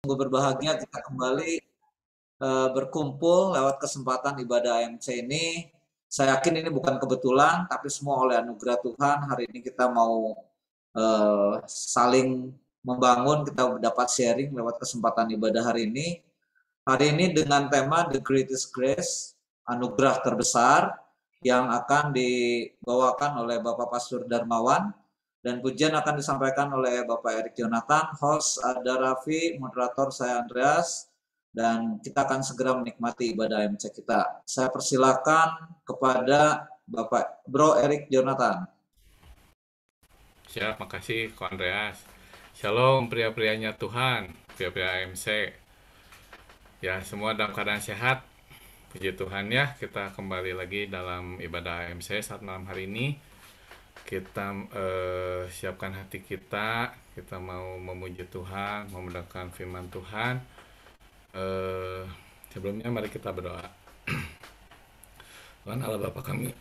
Sungguh berbahagia kita kembali berkumpul lewat kesempatan ibadah AMC ini. Saya yakin ini bukan kebetulan, tapi semua oleh anugerah Tuhan. Hari ini kita mau saling membangun, kita dapat sharing lewat kesempatan ibadah hari ini. Hari ini dengan tema The Greatest Grace, anugerah terbesar, yang akan dibawakan oleh Bapak Pastor Darmawan, dan pujian akan disampaikan oleh Bapak Erik Jonathan, host ada Raffi, moderator saya Andreas, dan kita akan segera menikmati ibadah MC kita. Saya persilakan kepada Bapak Bro Erik Jonathan. Siap, makasih Ko Andreas. Shalom pria-prianya Tuhan, pria-pria AMC. Ya, semua dalam keadaan sehat. Puji Tuhan ya, kita kembali lagi dalam ibadah AMC saat malam hari ini. Kita siapkan hati kita, kita mau memuji Tuhan, mau mendengarkan firman Tuhan. Sebelumnya mari kita berdoa. Tuhan Allah Bapa kami,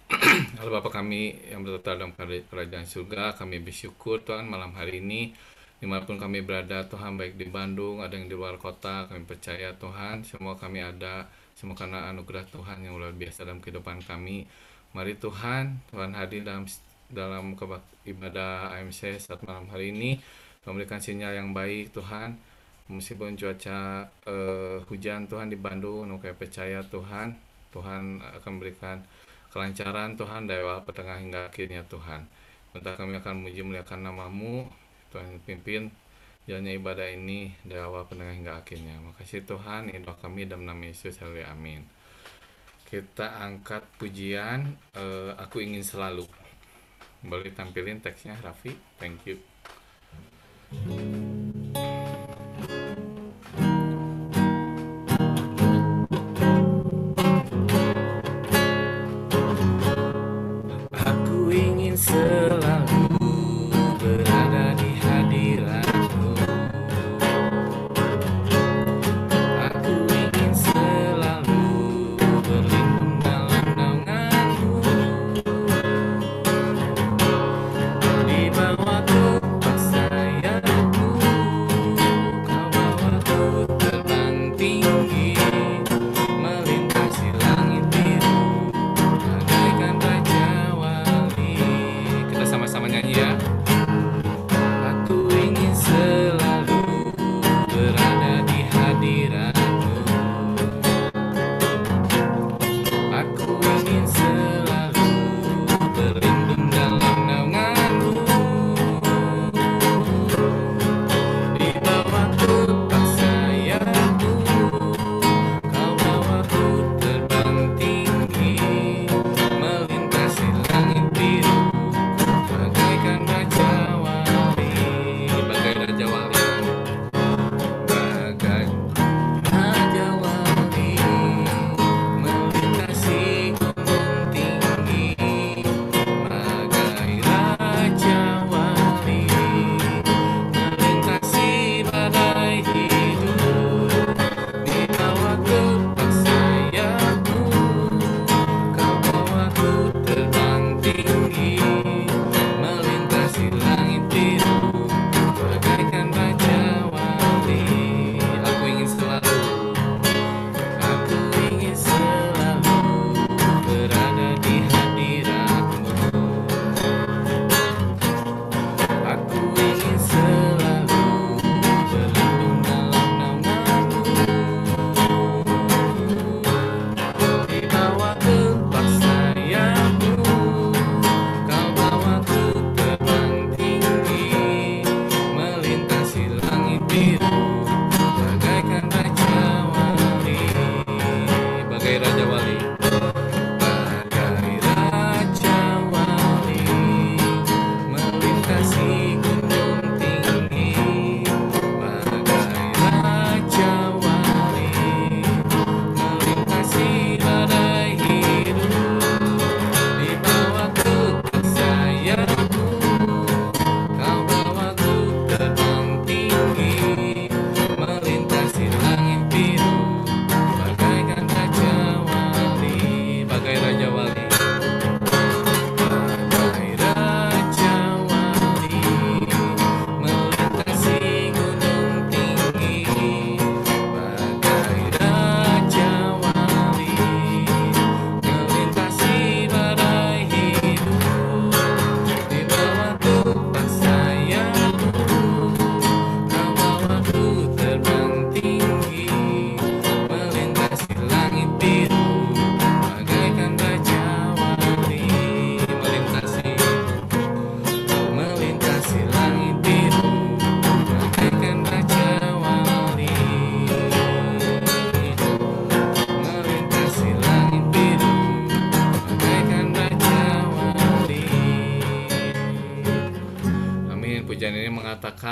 Allah Bapa kami yang bertata dalam kerajaan surga, kami bersyukur Tuhan malam hari ini dimanapun kami berada Tuhan, baik di Bandung, ada yang di luar kota, kami percaya Tuhan semua kami ada, semua karena anugerah Tuhan yang luar biasa dalam kehidupan kami. Mari Tuhan hadir dalam ibadah AMC saat malam hari ini, memberikan sinyal yang baik Tuhan, meskipun cuaca hujan Tuhan di Bandung, kami percaya Tuhan akan memberikan kelancaran Tuhan dari awal pertengahan hingga akhirnya Tuhan. Bentar kami akan memuji muliakan nama-Mu, Tuhan pimpin jalannya ibadah ini dari awal pertengahan hingga akhirnya. Makasih Tuhan, ini doa kami dalam nama Yesus, haleluya, amin. Kita angkat pujian, Aku Ingin Selalu. Boleh tampilin teksnya Raffi, thank you. Selalu berada di hadirat-Mu. Aku ingin selalu berlindung dalam naungan-Mu. Di bawah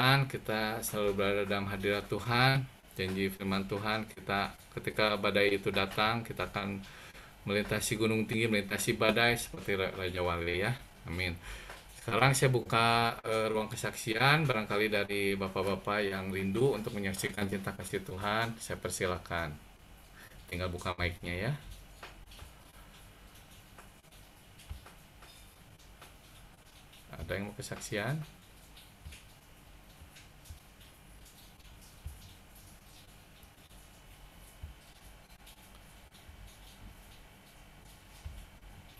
Tuhan, kita selalu berada dalam hadirat Tuhan. Janji firman Tuhan, kita ketika badai itu datang, kita akan melintasi gunung tinggi, melintasi badai seperti Raja Wali ya. Amin. Sekarang saya buka ruang kesaksian, barangkali dari bapak-bapak yang rindu untuk menyaksikan cinta kasih Tuhan, saya persilakan. Tinggal buka mic-nya ya. Ada yang mau kesaksian?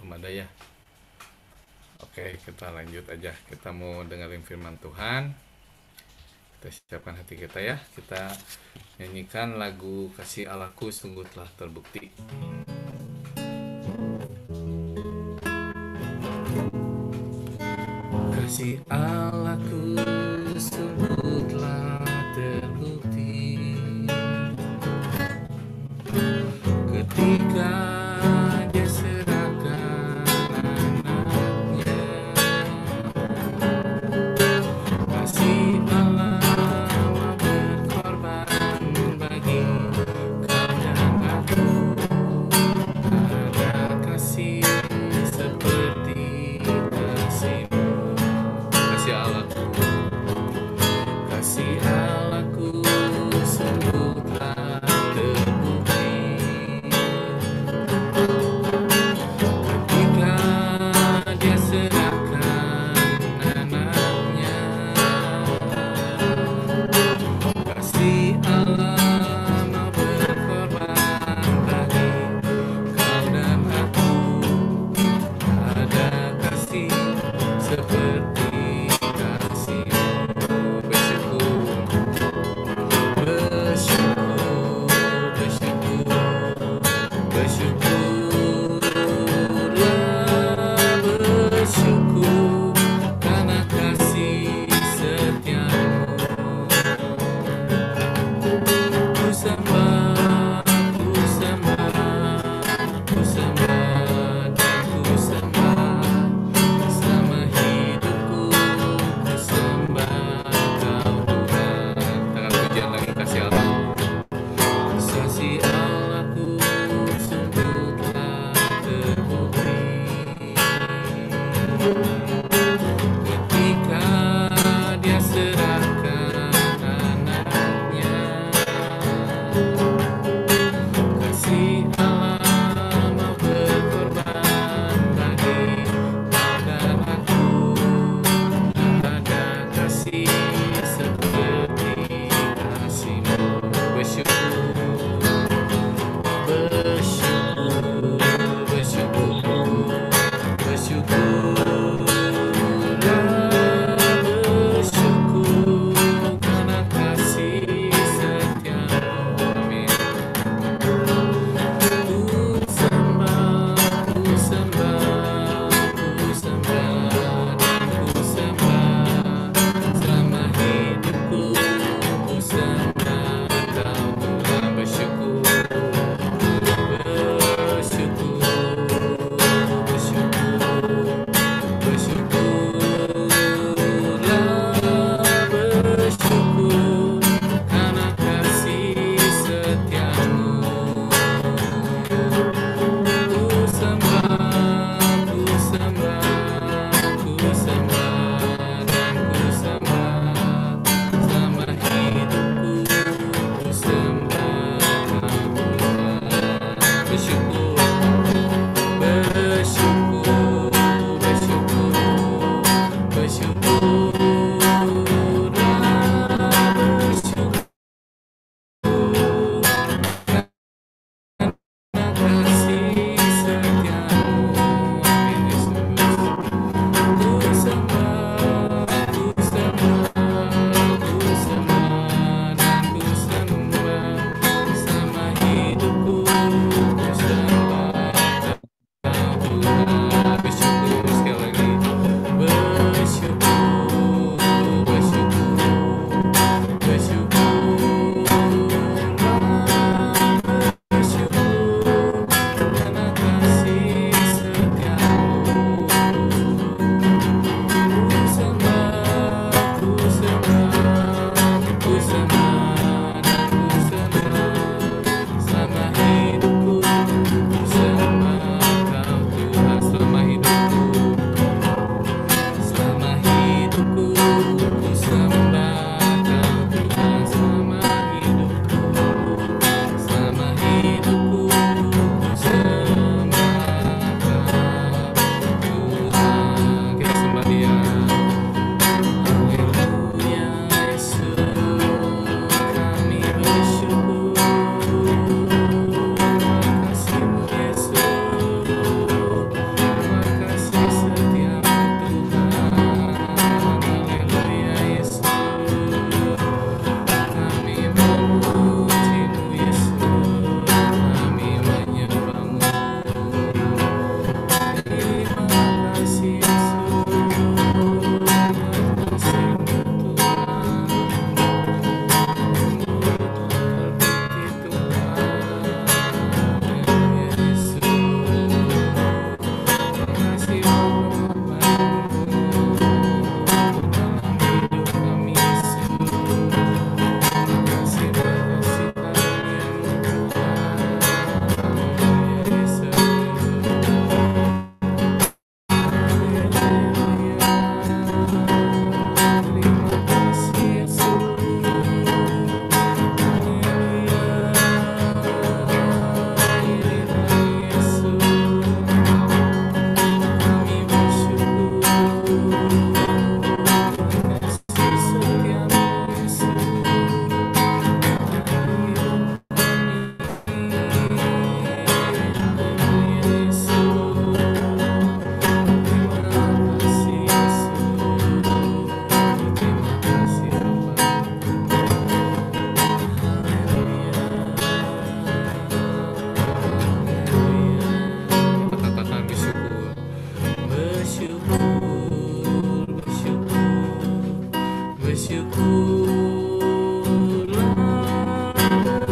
Belum ada ya? Oke, kita lanjut aja. Kita mau dengerin firman Tuhan. Kita siapkan hati kita ya. Kita nyanyikan lagu Kasih Allahku sungguh telah terbukti. Kasih Allahku sungguh telah terbukti ketika Dia serahkan anaknya. Kasih Allah mau berkorban bagi kau dan aku. Ada kasih seperti kasih-Mu. Kasih Allahku, kasih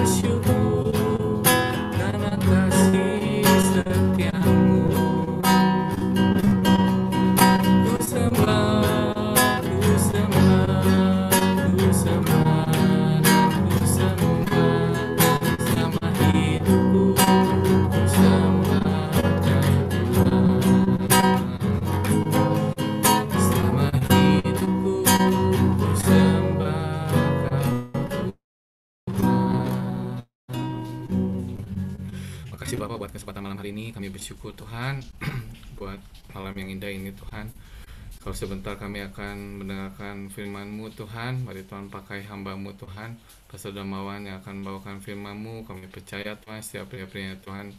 bersyukur karena kasih setiamu. Ku sembah, ku sembah, ku sembah, ku sembah selama hidupku. Ku sembah Tuhan selama hidupku. Ku sembah Tuhan. Makasih Bapak buat kesempatan malam hari ini. Kami bersyukur Tuhan buat malam yang indah ini Tuhan. Kalau sebentar kami akan mendengarkan firman-Mu Tuhan. Mari Tuhan pakai hamba-Mu Tuhan, Pastor Darmawan yang akan membawakan firman-Mu. Kami percaya Tuhan setiap pria-pria Tuhan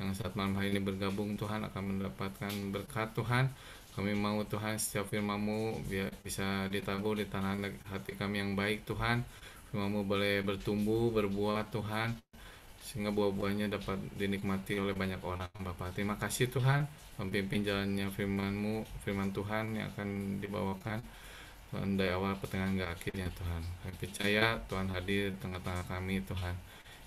yang saat malam hari ini bergabung Tuhan akan mendapatkan berkat Tuhan. Kami mau Tuhan setiap firman-Mu biar bisa ditabur di tanah hati kami yang baik Tuhan. Firman-Mu boleh bertumbuh, berbuah Tuhan, sehingga buah-buahnya dapat dinikmati oleh banyak orang Bapak. Terima kasih Tuhan, memimpin jalannya firman-Mu, firman Tuhan yang akan dibawakan Tuhan dari awal pertengahan hingga akhirnya Tuhan. Kami percaya Tuhan hadir di tengah-tengah kami Tuhan.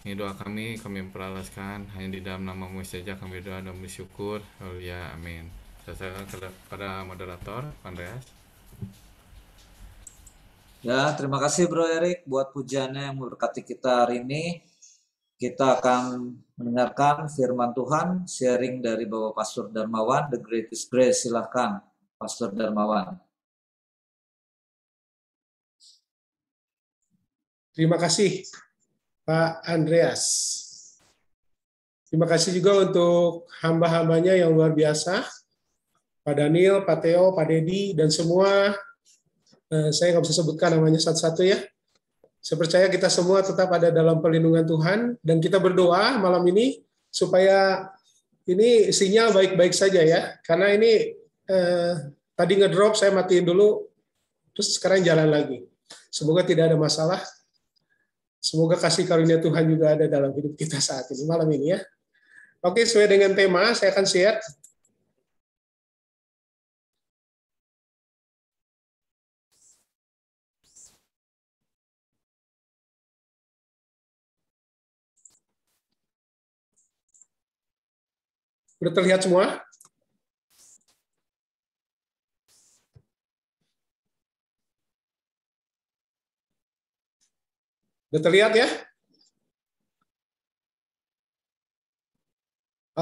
Ini doa kami memperalaskan hanya di dalam nama-Mu saja kami berdoa dan bersyukur. Haleluya, amin. Saya serahkan kepada moderator Andreas. Ya, terima kasih Bro Erik buat pujiannya yang memberkati kita hari ini. Kita akan mendengarkan firman Tuhan, sharing dari Bapak Pastor Darmawan, The Greatest Grace. Silahkan, Pastor Darmawan. Terima kasih, Pak Andreas. Terima kasih juga untuk hamba-hambanya yang luar biasa, Pak Daniel, Pak Theo, Pak Dedi, dan semua. Saya nggak bisa sebutkan namanya satu-satu ya. Saya percaya kita semua tetap ada dalam perlindungan Tuhan, dan kita berdoa malam ini supaya ini sinyal baik-baik saja ya, karena ini tadi ngedrop, saya matiin dulu, terus sekarang jalan lagi. Semoga tidak ada masalah. Semoga kasih karunia Tuhan juga ada dalam hidup kita saat ini, malam ini ya. Oke, sesuai dengan tema, saya akan share. Sudah terlihat semua? Sudah terlihat ya?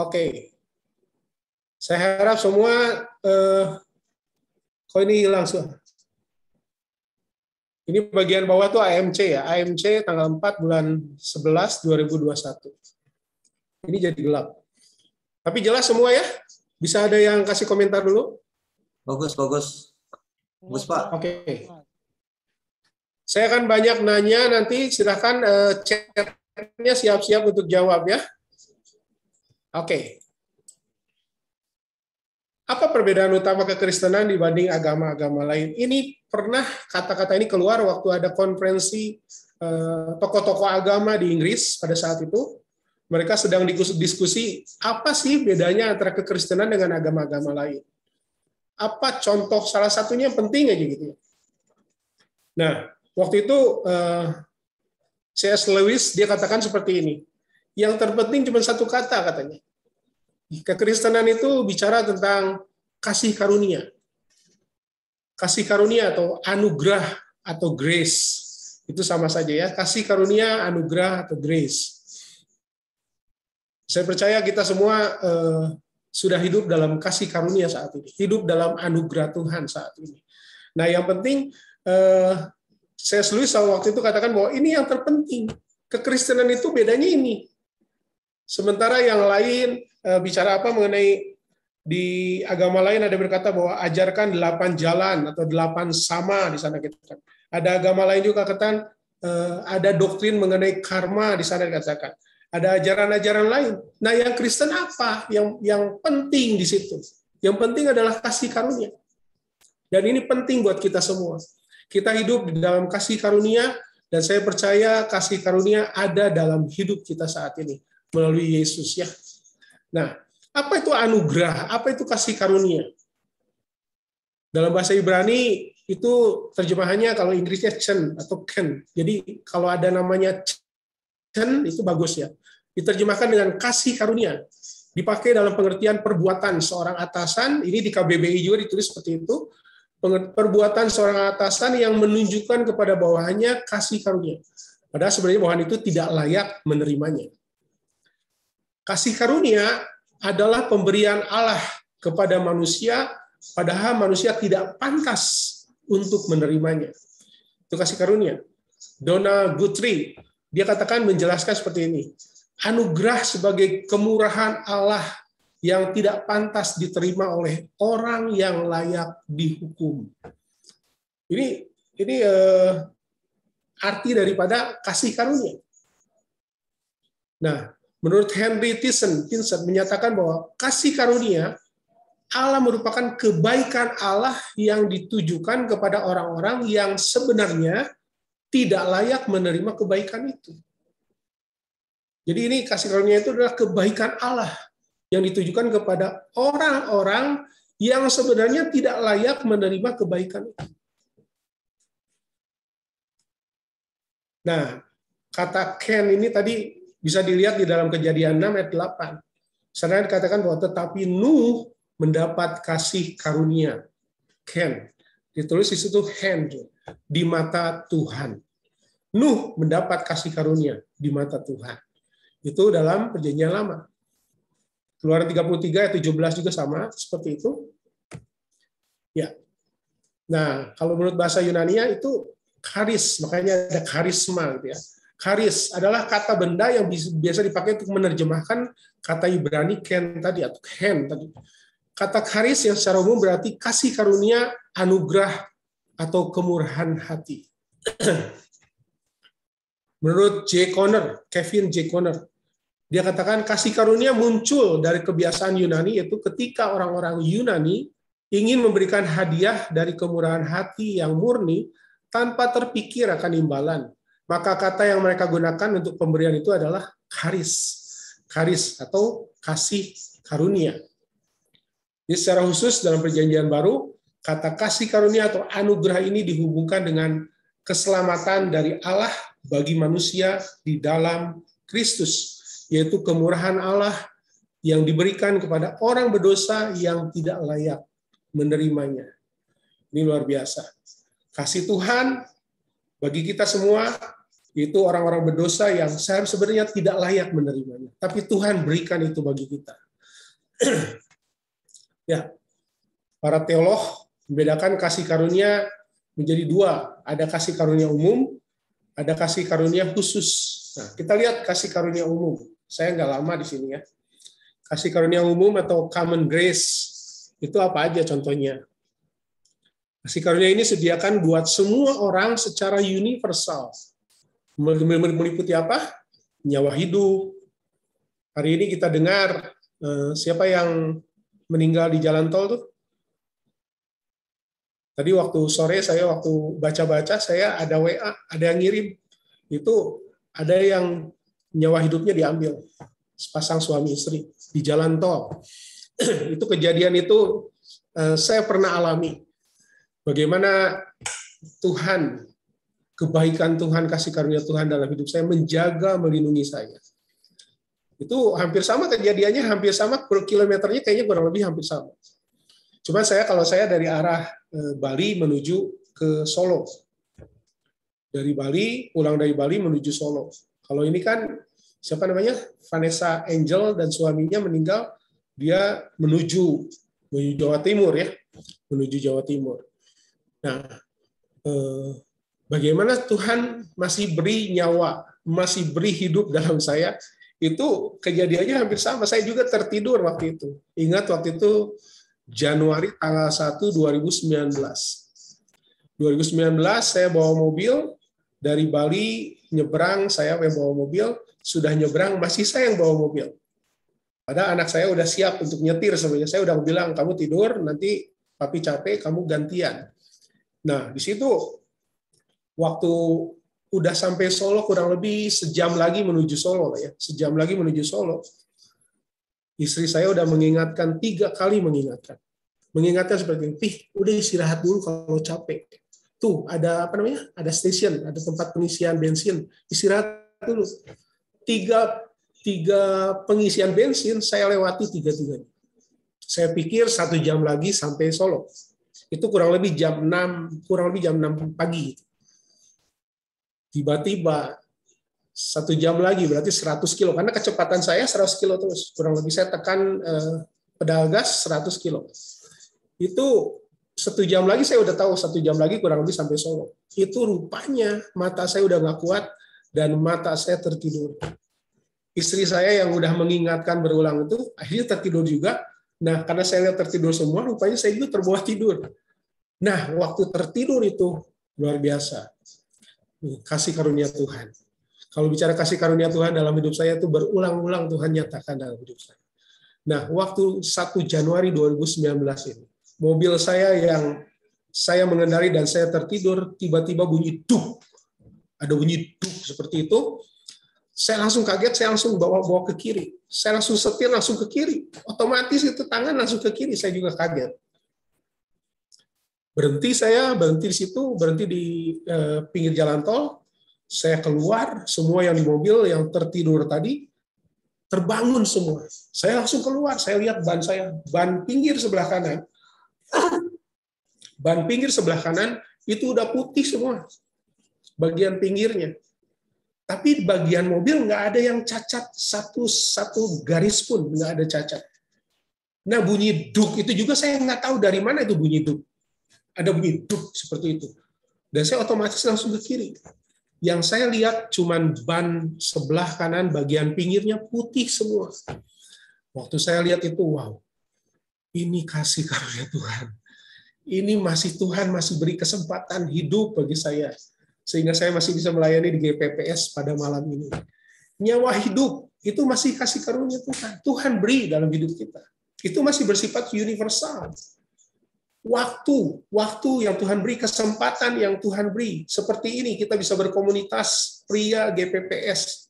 Oke. Saya harap semua, kok ini hilang semua. Ini bagian bawah tuh AMC ya, AMC tanggal 4 bulan 11 2021. Ini jadi gelap. Tapi jelas semua ya? Bisa ada yang kasih komentar dulu? Bagus, bagus. Bagus, Pak. Oke. Saya akan banyak nanya nanti, silahkan chatnya siap-siap untuk jawab ya. Oke. Apa perbedaan utama kekristenan dibanding agama-agama lain? Ini pernah kata-kata ini keluar waktu ada konferensi tokoh-tokoh agama di Inggris pada saat itu. Mereka sedang diskusi apa sih bedanya antara kekristenan dengan agama-agama lain. Apa contoh salah satunya yang penting aja gitu. Nah, waktu itu C.S. Lewis dia katakan seperti ini. Yang terpenting cuma satu kata katanya. Kekristenan itu bicara tentang kasih karunia. Kasih karunia atau anugerah atau grace. Itu sama saja ya, kasih karunia, anugerah atau grace. Saya percaya kita semua sudah hidup dalam kasih karunia saat ini, hidup dalam anugerah Tuhan saat ini. Nah, yang penting C.S. Lewis waktu itu katakan bahwa ini yang terpenting. Kekristenan itu bedanya ini. Sementara yang lain bicara apa mengenai di agama lain ada berkata bahwa ajarkan 8 jalan atau 8 sama di sana kita kan. Ada agama lain juga katakan ada doktrin mengenai karma di sana dikatakan. Ada ajaran-ajaran lain. Nah, yang Kristen apa? Yang penting di situ. Yang penting adalah kasih karunia. Dan ini penting buat kita semua. Kita hidup di dalam kasih karunia, dan saya percaya kasih karunia ada dalam hidup kita saat ini melalui Yesus ya. Nah, apa itu anugerah? Apa itu kasih karunia? Dalam bahasa Ibrani itu terjemahannya kalau Inggrisnya chen atau ken. Jadi kalau ada namanya compassion itu bagus ya. Diterjemahkan dengan kasih karunia. Dipakai dalam pengertian perbuatan seorang atasan, ini di KBBI juga ditulis seperti itu, perbuatan seorang atasan yang menunjukkan kepada bawahannya kasih karunia. Padahal sebenarnya bawahan itu tidak layak menerimanya. Kasih karunia adalah pemberian Allah kepada manusia, padahal manusia tidak pantas untuk menerimanya. Itu kasih karunia. Donald Guthrie, dia katakan menjelaskan seperti ini. Anugerah sebagai kemurahan Allah yang tidak pantas diterima oleh orang yang layak dihukum. Ini arti daripada kasih karunia. Nah, menurut Henry Tinson menyatakan bahwa kasih karunia Allah merupakan kebaikan Allah yang ditujukan kepada orang-orang yang sebenarnya tidak layak menerima kebaikan itu. Jadi ini kasih karunia itu adalah kebaikan Allah yang ditujukan kepada orang-orang yang sebenarnya tidak layak menerima kebaikan itu. Nah, kata Ken ini tadi bisa dilihat di dalam Kejadian 6 ayat 8. Sana dikatakan bahwa tetapi Nuh mendapat kasih karunia. Ken. Ditulis di situ hand, di mata Tuhan. Nuh mendapat kasih karunia di mata Tuhan. Itu dalam Perjanjian Lama. Keluaran 33 ayat 17 juga sama seperti itu. Ya. Nah, kalau menurut bahasa Yunania itu charis, makanya ada karisma gitu ya. Charis adalah kata benda yang biasa dipakai untuk menerjemahkan kata Ibrani ken tadi atau hen tadi. Kata charis yang secara umum berarti kasih karunia, anugerah atau kemurahan hati. Menurut Kevin J. Conner, dia katakan kasih karunia muncul dari kebiasaan Yunani, yaitu ketika orang-orang Yunani ingin memberikan hadiah dari kemurahan hati yang murni tanpa terpikir akan imbalan. Maka kata yang mereka gunakan untuk pemberian itu adalah charis. Charis atau kasih karunia. Jadi secara khusus dalam Perjanjian Baru, kata kasih karunia atau anugerah ini dihubungkan dengan keselamatan dari Allah bagi manusia di dalam Kristus, yaitu kemurahan Allah yang diberikan kepada orang berdosa yang tidak layak menerimanya. Ini luar biasa. Kasih Tuhan bagi kita semua, itu orang-orang berdosa yang sebenarnya tidak layak menerimanya. Tapi Tuhan berikan itu bagi kita. Ya, para teolog membedakan kasih karunia menjadi dua. Ada kasih karunia umum, ada kasih karunia khusus. Nah, kita lihat kasih karunia umum. Saya nggak lama di sini ya. Kasih karunia umum atau common grace, itu apa aja contohnya? Kasih karunia ini sediakan buat semua orang secara universal. Meliputi apa? Nyawa hidup. Hari ini kita dengar siapa yang meninggal di jalan tol tuh? Tadi waktu sore waktu baca-baca saya ada WA, ada yang ngirim. Itu ada yang nyawa hidupnya diambil. Sepasang suami istri di jalan tol. Itu kejadian itu saya pernah alami. Bagaimana Tuhan, kebaikan Tuhan, kasih karunia Tuhan dalam hidup saya menjaga, melindungi saya. Itu hampir sama kejadiannya, hampir sama, kilometernya kayaknya kurang lebih hampir sama. Cuma kalau saya dari arah Bali menuju ke Solo. Pulang dari Bali menuju Solo. Kalau ini kan, siapa namanya? Vanessa Angel dan suaminya meninggal, dia menuju Jawa Timur ya. Menuju Jawa Timur. Nah, bagaimana Tuhan masih beri nyawa, masih beri hidup dalam saya, itu kejadiannya hampir sama. Saya juga tertidur waktu itu. Ingat waktu itu Januari tanggal 1 2019. 2019 saya bawa mobil dari Bali nyebrang, saya yang bawa mobil, sudah nyebrang masih saya yang bawa mobil. Padahal anak saya udah siap untuk nyetir sebenarnya. Saya udah bilang, kamu tidur, nanti papi capek, kamu gantian. Nah, di situ waktu udah sampai Solo kurang lebih sejam lagi menuju Solo ya. Sejam lagi menuju Solo. Istri saya udah mengingatkan 3 kali mengingatkan. Mengingatkan seperti ini, udah istirahat dulu kalau capek. Tuh, ada apa namanya? Ada station, ada tempat pengisian bensin. Istirahat dulu. tiga pengisian bensin saya lewati tiga-tiganya. Saya pikir 1 jam lagi sampai Solo. Itu kurang lebih jam 6 pagi. Tiba-tiba 1 jam lagi berarti 100 kilo. Karena kecepatan saya 100 kilo terus. Kurang lebih saya tekan pedal gas 100 kilo. Itu 1 jam lagi saya udah tahu 1 jam lagi kurang lebih sampai Solo. Itu rupanya mata saya udah nggak kuat dan mata saya tertidur. Istri saya yang udah mengingatkan berulang itu akhirnya tertidur juga. Nah, karena saya lihat tertidur semua, rupanya saya juga terbawa tidur. Nah, waktu tertidur itu luar biasa. Kasih karunia Tuhan. Kalau bicara kasih karunia Tuhan dalam hidup saya itu berulang-ulang Tuhan nyatakan dalam hidup saya. Nah, waktu 1 Januari 2019 ini, mobil saya yang saya mengendari dan saya tertidur, tiba-tiba bunyi duk. Ada bunyi duk seperti itu. Saya langsung kaget, saya langsung bawa ke kiri. Saya langsung setir langsung ke kiri. Otomatis itu tangan langsung ke kiri, saya juga kaget. Berhenti di situ, berhenti di pinggir jalan tol. Saya keluar, semua yang di mobil yang tertidur tadi terbangun semua. Saya langsung keluar, saya lihat ban pinggir sebelah kanan. Ban pinggir sebelah kanan itu udah putih semua. Bagian pinggirnya. Tapi bagian mobil nggak ada yang cacat, satu garis pun nggak ada cacat. Nah, bunyi duk itu juga saya nggak tahu dari mana itu bunyi duk. Ada bunyi duk seperti itu. Dan saya otomatis langsung ke kiri. Yang saya lihat cuman ban sebelah kanan bagian pinggirnya putih semua. Waktu saya lihat itu, wow, ini kasih karunia Tuhan. Ini Tuhan masih beri kesempatan hidup bagi saya. Sehingga saya masih bisa melayani di GPPS pada malam ini. Nyawa hidup itu masih kasih karunia Tuhan. Tuhan beri dalam hidup kita. Itu masih bersifat universal. Waktu yang Tuhan beri, kesempatan yang Tuhan beri. Seperti ini kita bisa berkomunitas pria GPPS,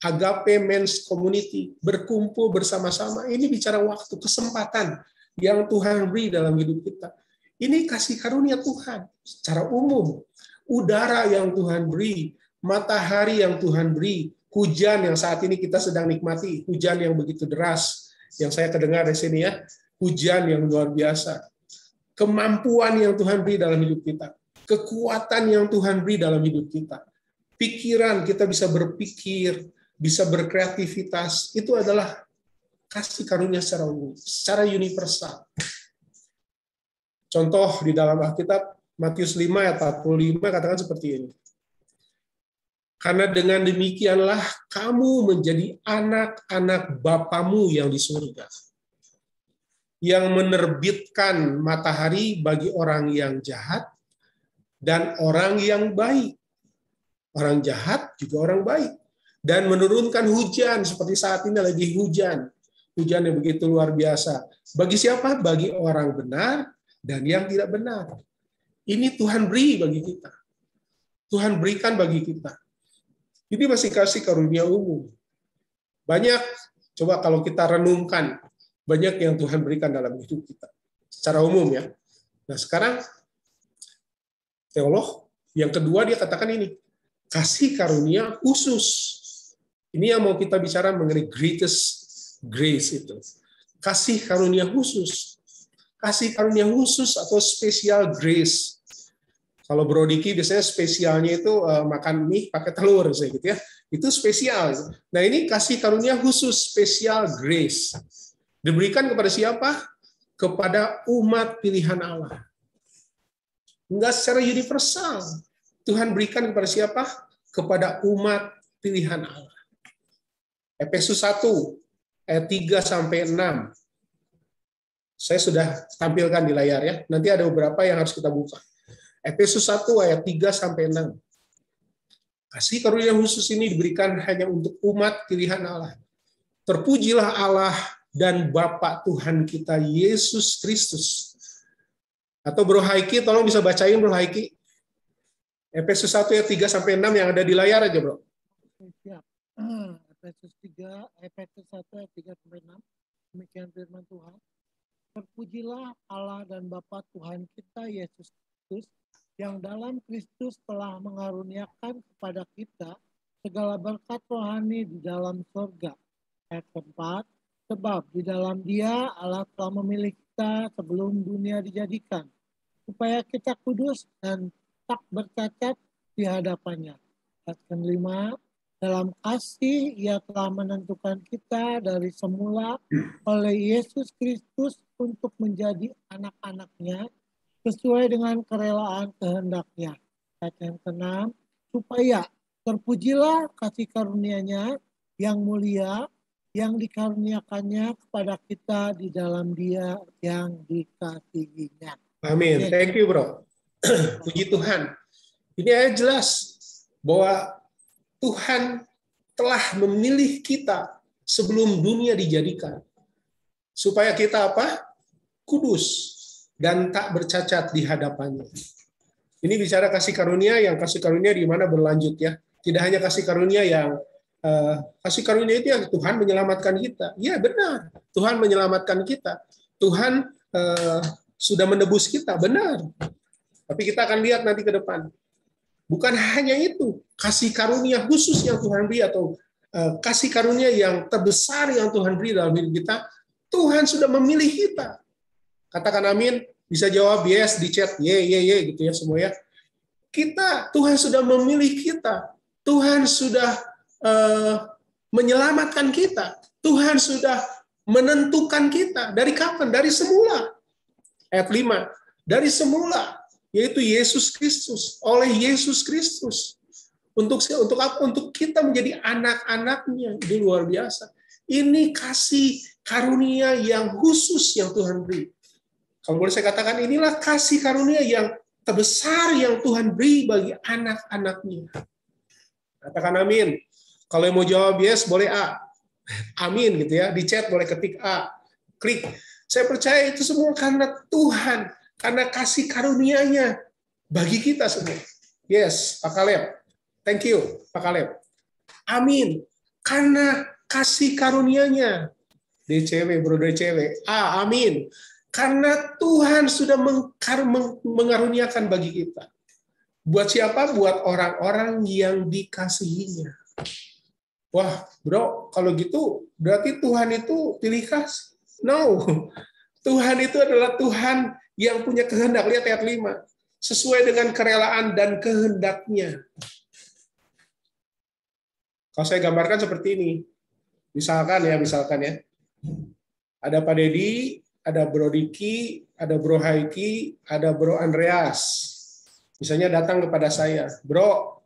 Agape Men's Community, berkumpul bersama-sama. Ini bicara waktu, kesempatan yang Tuhan beri dalam hidup kita. Ini kasih karunia Tuhan secara umum. Udara yang Tuhan beri, matahari yang Tuhan beri, hujan yang saat ini kita sedang nikmati, hujan yang begitu deras, yang saya kedengar di sini ya, hujan yang luar biasa. Kemampuan yang Tuhan beri dalam hidup kita, kekuatan yang Tuhan beri dalam hidup kita, pikiran kita bisa berpikir, bisa berkreativitas, itu adalah kasih karunia secara umum, secara universal. Contoh di dalam Alkitab, Matius 5 ayat 45 katakan seperti ini. Karena dengan demikianlah kamu menjadi anak-anak Bapamu yang di surga, yang menerbitkan matahari bagi orang yang jahat dan orang yang baik. Orang jahat juga orang baik. Dan menurunkan hujan, seperti saat ini lagi hujan. Hujan yang begitu luar biasa. Bagi siapa? Bagi orang benar dan yang tidak benar. Ini Tuhan beri bagi kita. Tuhan berikan bagi kita. Ini masih kasih karunia umum. Banyak, coba kalau kita renungkan, banyak yang Tuhan berikan dalam hidup kita. Secara umum ya. Nah sekarang, teolog yang kedua dia katakan ini, kasih karunia khusus. Ini yang mau kita bicara mengenai greatest grace itu. Kasih karunia khusus. Kasih karunia khusus atau special grace. Kalau Bro Diki biasanya spesialnya itu makan mie pakai telur gitu ya. Itu spesial. Nah, ini kasih karunia khusus, special grace. Diberikan kepada siapa? Kepada umat pilihan Allah. Enggak secara universal. Tuhan berikan kepada siapa? Kepada umat pilihan Allah. Efesus 1 ayat 3 sampai 6. Saya sudah tampilkan di layar ya. Nanti ada beberapa yang harus kita buka. Efesus 1 ayat 3 sampai 6. Kasih karunia khusus ini diberikan hanya untuk umat pilihan Allah. Terpujilah Allah dan Bapa Tuhan kita Yesus Kristus. Atau Bro Haiki, tolong bisa bacain Bro Haiki. Efesus 1 ayat 3 sampai 6 yang ada di layar aja, Bro. Siap. Efesus 1 ayat 3 sampai 6. Demikian firman Tuhan. Terpujilah Allah dan Bapa Tuhan kita Yesus Kristus, yang dalam Kristus telah mengaruniakan kepada kita segala berkat rohani di dalam surga. Ayat keempat, sebab di dalam Dia Allah telah memilih kita sebelum dunia dijadikan, supaya kita kudus dan tak bercacat di hadapannya. Ayat kelima, dalam kasih Ia telah menentukan kita dari semula oleh Yesus Kristus untuk menjadi anak-anak-Nya sesuai dengan kerelaan kehendak-Nya. Ayat yang keenam, supaya terpujilah kasih karunia-Nya yang mulia yang dikaruniakannya kepada kita di dalam Dia yang dikasihinya. Amin. Thank you, bro. Puji Tuhan. Ini ayat jelas bahwa Tuhan telah memilih kita sebelum dunia dijadikan. Supaya kita apa? Kudus dan tak bercacat di hadapannya. Ini bicara kasih karunia, yang kasih karunia di mana berlanjut ya. Tidak hanya kasih karunia yang kasih karunia itu yang Tuhan menyelamatkan kita. Ya benar, Tuhan menyelamatkan kita. Tuhan sudah menebus kita, benar. Tapi kita akan lihat nanti ke depan. Bukan hanya itu, kasih karunia khusus yang Tuhan beri atau kasih karunia yang terbesar yang Tuhan beri dalam hidup kita, Tuhan sudah memilih kita. Katakan amin, bisa jawab yes di chat, ye gitu ya semua ya. Tuhan sudah memilih kita. Tuhan sudah menyelamatkan kita. Tuhan sudah menentukan kita. Dari kapan? Dari semula. Ayat 5. Dari semula, yaitu Yesus Kristus. Oleh Yesus Kristus. Untuk apa? Untuk kita menjadi anak-anaknya. Ini luar biasa. Ini kasih karunia yang khusus yang Tuhan beri. Kalau boleh saya katakan, inilah kasih karunia yang terbesar yang Tuhan beri bagi anak-anaknya. Katakan amin. Kalau yang mau jawab yes, boleh A. Amin gitu ya. Di chat boleh ketik A. Klik. Saya percaya itu semua karena Tuhan. Karena kasih karunia-Nya bagi kita semua. Yes, Pak Kaleb. Thank you, Pak Kaleb. Amin. Karena kasih karunia-Nya. DCW, bro DCW. A, amin. Karena Tuhan sudah mengaruniakan bagi kita. Buat siapa? Buat orang-orang yang dikasihinya. Wah, bro, kalau gitu berarti Tuhan itu pilih kasih? No. Tuhan itu adalah Tuhan yang punya kehendak. Lihat ayat 5. Sesuai dengan kerelaan dan kehendaknya. Kalau saya gambarkan seperti ini. Misalkan ya. Ada Pak Dedi, ada Bro Diki, ada Bro Haiki, ada Bro Andreas. Misalnya datang kepada saya, bro,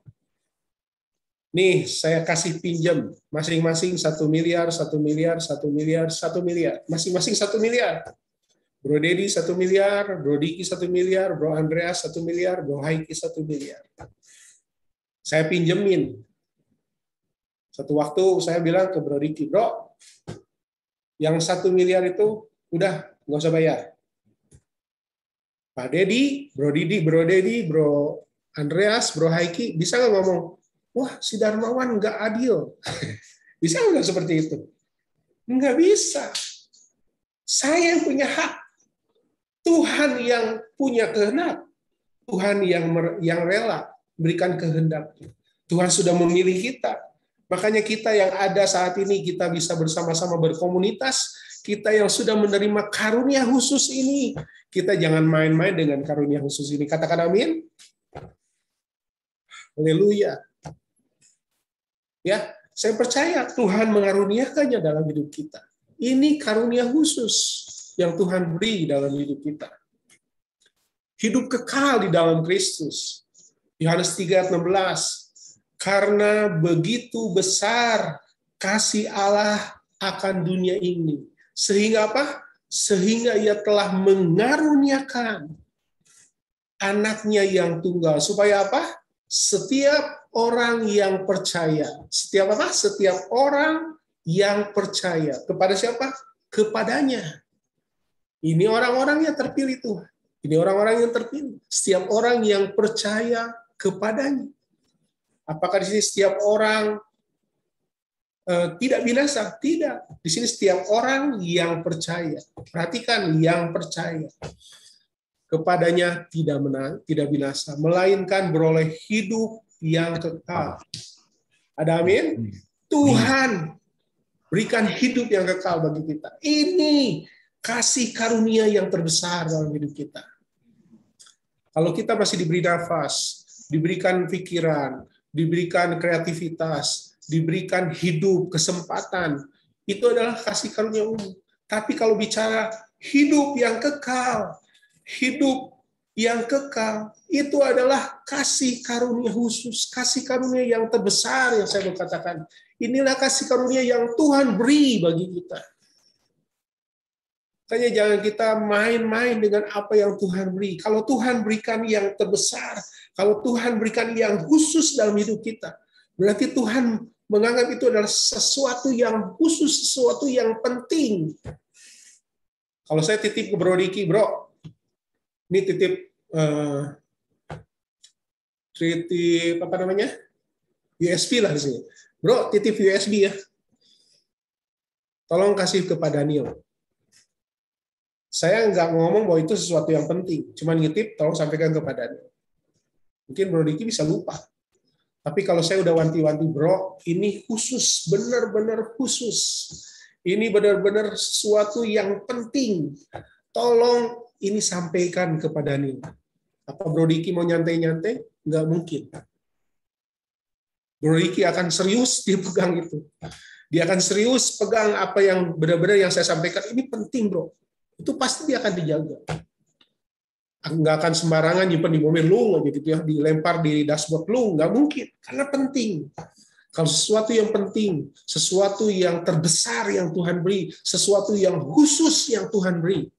nih saya kasih pinjam masing-masing 1 miliar, 1 miliar, 1 miliar, 1 miliar, masing-masing 1 miliar. Bro Dedi 1 miliar, Bro Diki 1 miliar, Bro Andreas 1 miliar, Bro Haiki 1 miliar. Saya pinjemin. Satu waktu saya bilang ke Bro Diki, bro, yang 1 miliar itu udah nggak usah bayar. Pak Dedi, Bro Didi, Bro Dedi, Bro Andreas, Bro Haiki, bisa nggak ngomong, wah si Darmawan nggak adil. Bisa nggak seperti itu? Nggak bisa. Saya yang punya hak. Tuhan yang punya kehendak. Tuhan yang rela berikan kehendak. Tuhan sudah memilih kita. Makanya kita yang ada saat ini, kita bisa bersama-sama berkomunitas. Kita yang sudah menerima karunia khusus ini, kita jangan main-main dengan karunia khusus ini. Katakan amin. Haleluya. Ya, saya percaya Tuhan mengaruniakannya dalam hidup kita. Ini karunia khusus yang Tuhan beri dalam hidup kita. Hidup kekal di dalam Kristus. Yohanes 3:16. Karena begitu besar kasih Allah akan dunia ini. Sehingga apa? Sehingga ia telah mengaruniakan anaknya yang tunggal. Supaya apa? Setiap orang yang percaya. Setiap apa? Setiap orang yang percaya. Kepada siapa? Kepadanya. Ini orang-orang yang terpilih Tuhan. Ini orang-orang yang terpilih. Setiap orang yang percaya kepadanya. Apakah di sini setiap orang tidak binasa? Tidak. Di sini setiap orang yang percaya. Perhatikan, yang percaya. Kepadanya tidak binasa, melainkan beroleh hidup yang kekal. Ada amin? Tuhan berikan hidup yang kekal bagi kita. Ini kasih karunia yang terbesar dalam hidup kita. Kalau kita masih diberi nafas, diberikan pikiran, diberikan kreativitas, diberikan hidup, kesempatan, itu adalah kasih karunia umum. Tapi kalau bicara hidup yang kekal, itu adalah kasih karunia khusus, kasih karunia yang terbesar yang saya mau katakan. Inilah kasih karunia yang Tuhan beri bagi kita. Makanya jangan kita main-main dengan apa yang Tuhan beri. Kalau Tuhan berikan yang terbesar, kalau Tuhan berikan yang khusus dalam hidup kita, berarti Tuhan menganggap itu adalah sesuatu yang khusus, sesuatu yang penting. Kalau saya titip ke Bro Diki, bro, ini titip apa namanya? USB lah di sini. Bro, titip USB ya. Tolong kasih kepada Daniel. Saya nggak ngomong bahwa itu sesuatu yang penting, cuman ngitip, tolong sampaikan kepada Daniel. Mungkin Bro Diki bisa lupa. Tapi kalau saya udah wanti-wanti, bro, ini khusus, benar-benar khusus. Ini benar-benar sesuatu yang penting. Tolong ini sampaikan kepada Daniel. Apa Bro Diki mau nyantai-nyantai? Nggak mungkin. Bro Diki akan serius dia pegang itu. Dia akan serius pegang apa yang benar-benar yang saya sampaikan. Ini penting, bro. Itu pasti dia akan dijaga. Nggak akan sembarangan nyimpen di mobil lu, gitu ya, dilempar di dashboard lu, nggak mungkin. Karena penting. Kalau sesuatu yang penting, sesuatu yang terbesar yang Tuhan beri, sesuatu yang khusus yang Tuhan beri,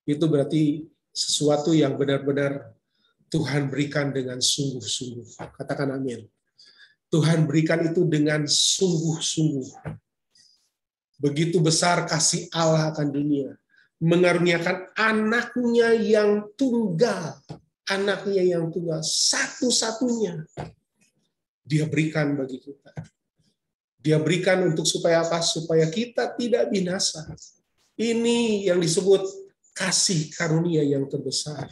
itu berarti sesuatu yang benar-benar Tuhan berikan dengan sungguh-sungguh. Katakan amin. Tuhan berikan itu dengan sungguh-sungguh. Begitu besar kasih Allah akan dunia. Mengaruniakan anaknya yang tunggal. Anaknya yang tunggal. Satu-satunya. Dia berikan bagi kita. Dia berikan untuk supaya apa? Supaya kita tidak binasa. Ini yang disebut kasih karunia yang terbesar.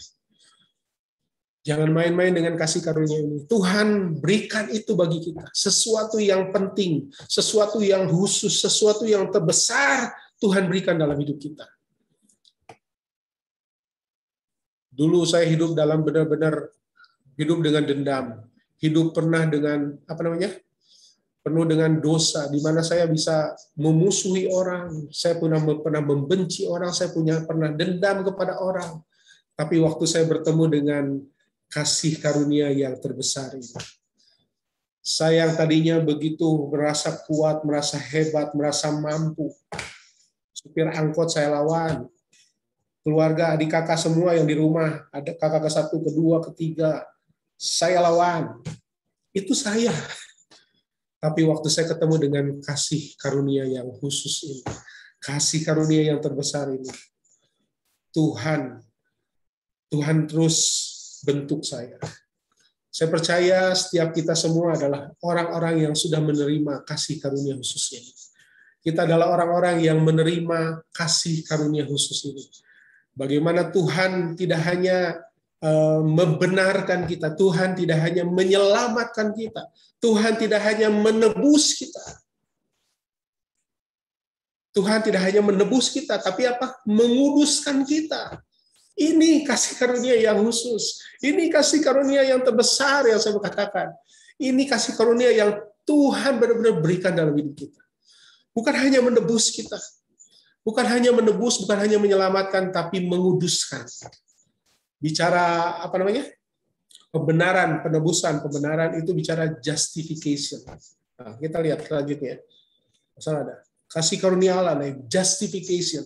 Jangan main-main dengan kasih karunia ini. Tuhan berikan itu bagi kita. Sesuatu yang penting, sesuatu yang khusus, sesuatu yang terbesar Tuhan berikan dalam hidup kita. Dulu saya hidup dalam benar-benar hidup dengan dendam. Hidup pernah dengan penuh dengan dosa, di mana saya bisa memusuhi orang, saya pernah membenci orang, saya pernah dendam kepada orang. Tapi waktu saya bertemu dengan kasih karunia yang terbesar ini, saya yang tadinya begitu merasa kuat, merasa hebat, merasa mampu, supir angkot saya lawan, keluarga, adik kakak semua yang di rumah, ada kakak ke-1, ke-2, ke-3, saya lawan. Itu saya. Tapi waktu saya ketemu dengan kasih karunia yang khusus ini, kasih karunia yang terbesar ini, Tuhan terus bentuk saya. Saya percaya setiap kita semua adalah orang-orang yang sudah menerima kasih karunia khusus ini. Kita adalah orang-orang yang menerima kasih karunia khusus ini. Bagaimana Tuhan tidak hanya membenarkan kita, Tuhan tidak hanya menyelamatkan kita, Tuhan tidak hanya menebus kita. Tuhan tidak hanya menebus kita, tapi apa? Menguduskan kita. Ini kasih karunia yang khusus. Ini kasih karunia yang terbesar yang saya katakan. Ini kasih karunia yang Tuhan benar-benar berikan dalam hidup kita. Bukan hanya menebus kita. Bukan hanya menebus, bukan hanya menyelamatkan, tapi menguduskan. Bicara kebenaran, penebusan, pembenaran itu bicara justification. Nah, kita lihat selanjutnya. Masalah ada. Kasih karunia Allah, justification.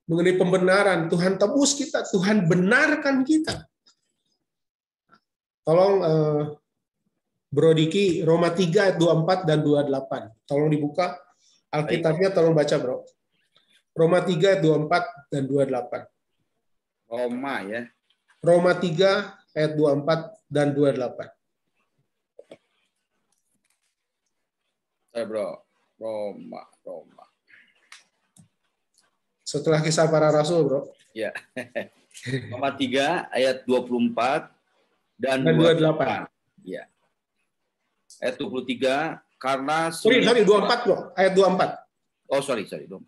Mengenai pembenaran, Tuhan tebus kita, Tuhan benarkan kita. Tolong Bro Diki, Roma 3 ayat 24 dan 28. Tolong dibuka Alkitabnya, tolong baca, Bro. Roma 3 ayat 24 dan 28. Roma ya. Roma 3 ayat 24 dan 28. Bro. Roma. Setelah Kisah Para Rasul, Bro. Ya. Roma 3 ayat 24 dan 28. Ya. ayat 23, karena Sorry, 24, bro. Ayat 24. Oh, sorry, 24.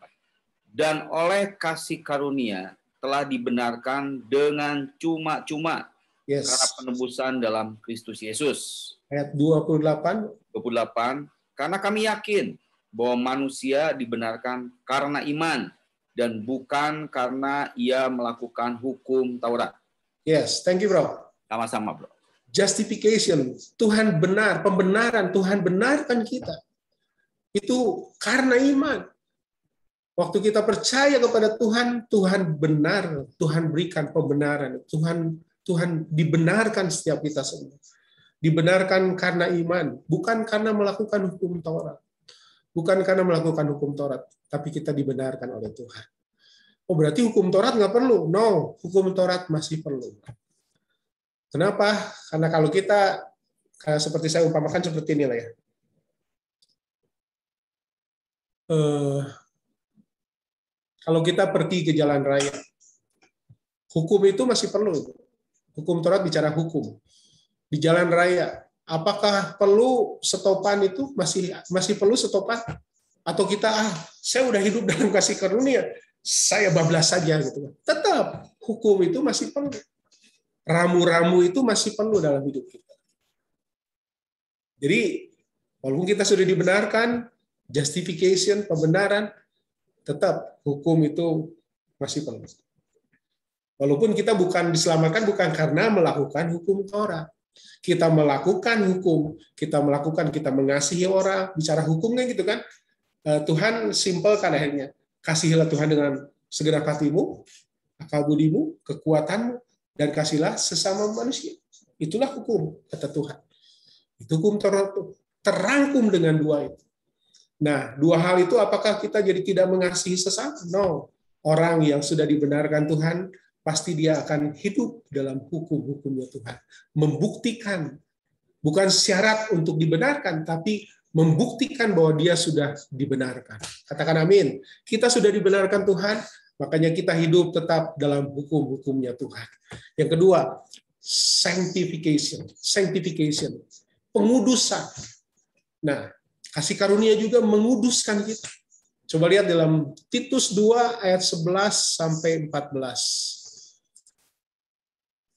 Dan oleh kasih karunia telah dibenarkan dengan cuma-cuma Yes. karena penebusan dalam Kristus Yesus. Ayat 28. 28, karena kami yakin bahwa manusia dibenarkan karena iman dan bukan karena ia melakukan hukum Taurat. Yes, thank you, bro. Sama-sama, bro. Justification, Tuhan benar, pembenaran, Tuhan benarkan kita. Itu karena iman. Waktu kita percaya kepada Tuhan, Tuhan benar, Tuhan berikan pembenaran. Tuhan dibenarkan setiap kita semua. Dibenarkan karena iman, bukan karena melakukan hukum Taurat. Bukan karena melakukan hukum Taurat, tapi kita dibenarkan oleh Tuhan. Oh, berarti hukum Taurat nggak perlu? No, hukum Taurat masih perlu. Kenapa? Karena kalau kita, seperti saya umpamakan seperti ini lah ya. Kalau kita pergi ke jalan raya, hukum itu masih perlu. Hukum Taurat bicara hukum. Di jalan raya, apakah perlu setopan itu? Masih perlu setopan? Atau kita, saya udah hidup dalam kasih karunia, saya bablas saja gitu. Tetap hukum itu masih perlu. Ramu-ramu itu masih perlu dalam hidup kita. Jadi, walaupun kita sudah dibenarkan, justification, pembenaran, tetap hukum itu masih perlu. Walaupun kita bukan diselamatkan bukan karena melakukan hukum Taurat. Kita melakukan hukum, kita mengasihi orang, bicara hukumnya gitu kan. Tuhan simpel kan akhirnya. Kasihilah Tuhan dengan segenap hatimu, akal budimu, kekuatanmu, dan kasihlah sesama manusia. Itulah hukum, kata Tuhan. Itu hukum terangkum dengan dua itu. Nah, dua hal itu apakah kita jadi tidak mengasihi sesama? No. Orang yang sudah dibenarkan Tuhan, pasti dia akan hidup dalam hukum-hukumnya Tuhan. Membuktikan, bukan syarat untuk dibenarkan, tapi membuktikan bahwa dia sudah dibenarkan. Katakan amin. Kita sudah dibenarkan Tuhan, makanya kita hidup tetap dalam hukum-hukumnya Tuhan. Yang kedua, sanctification, pengudusan. Nah, kasih karunia juga menguduskan kita. Coba lihat dalam Titus 2 ayat 11 sampai 14.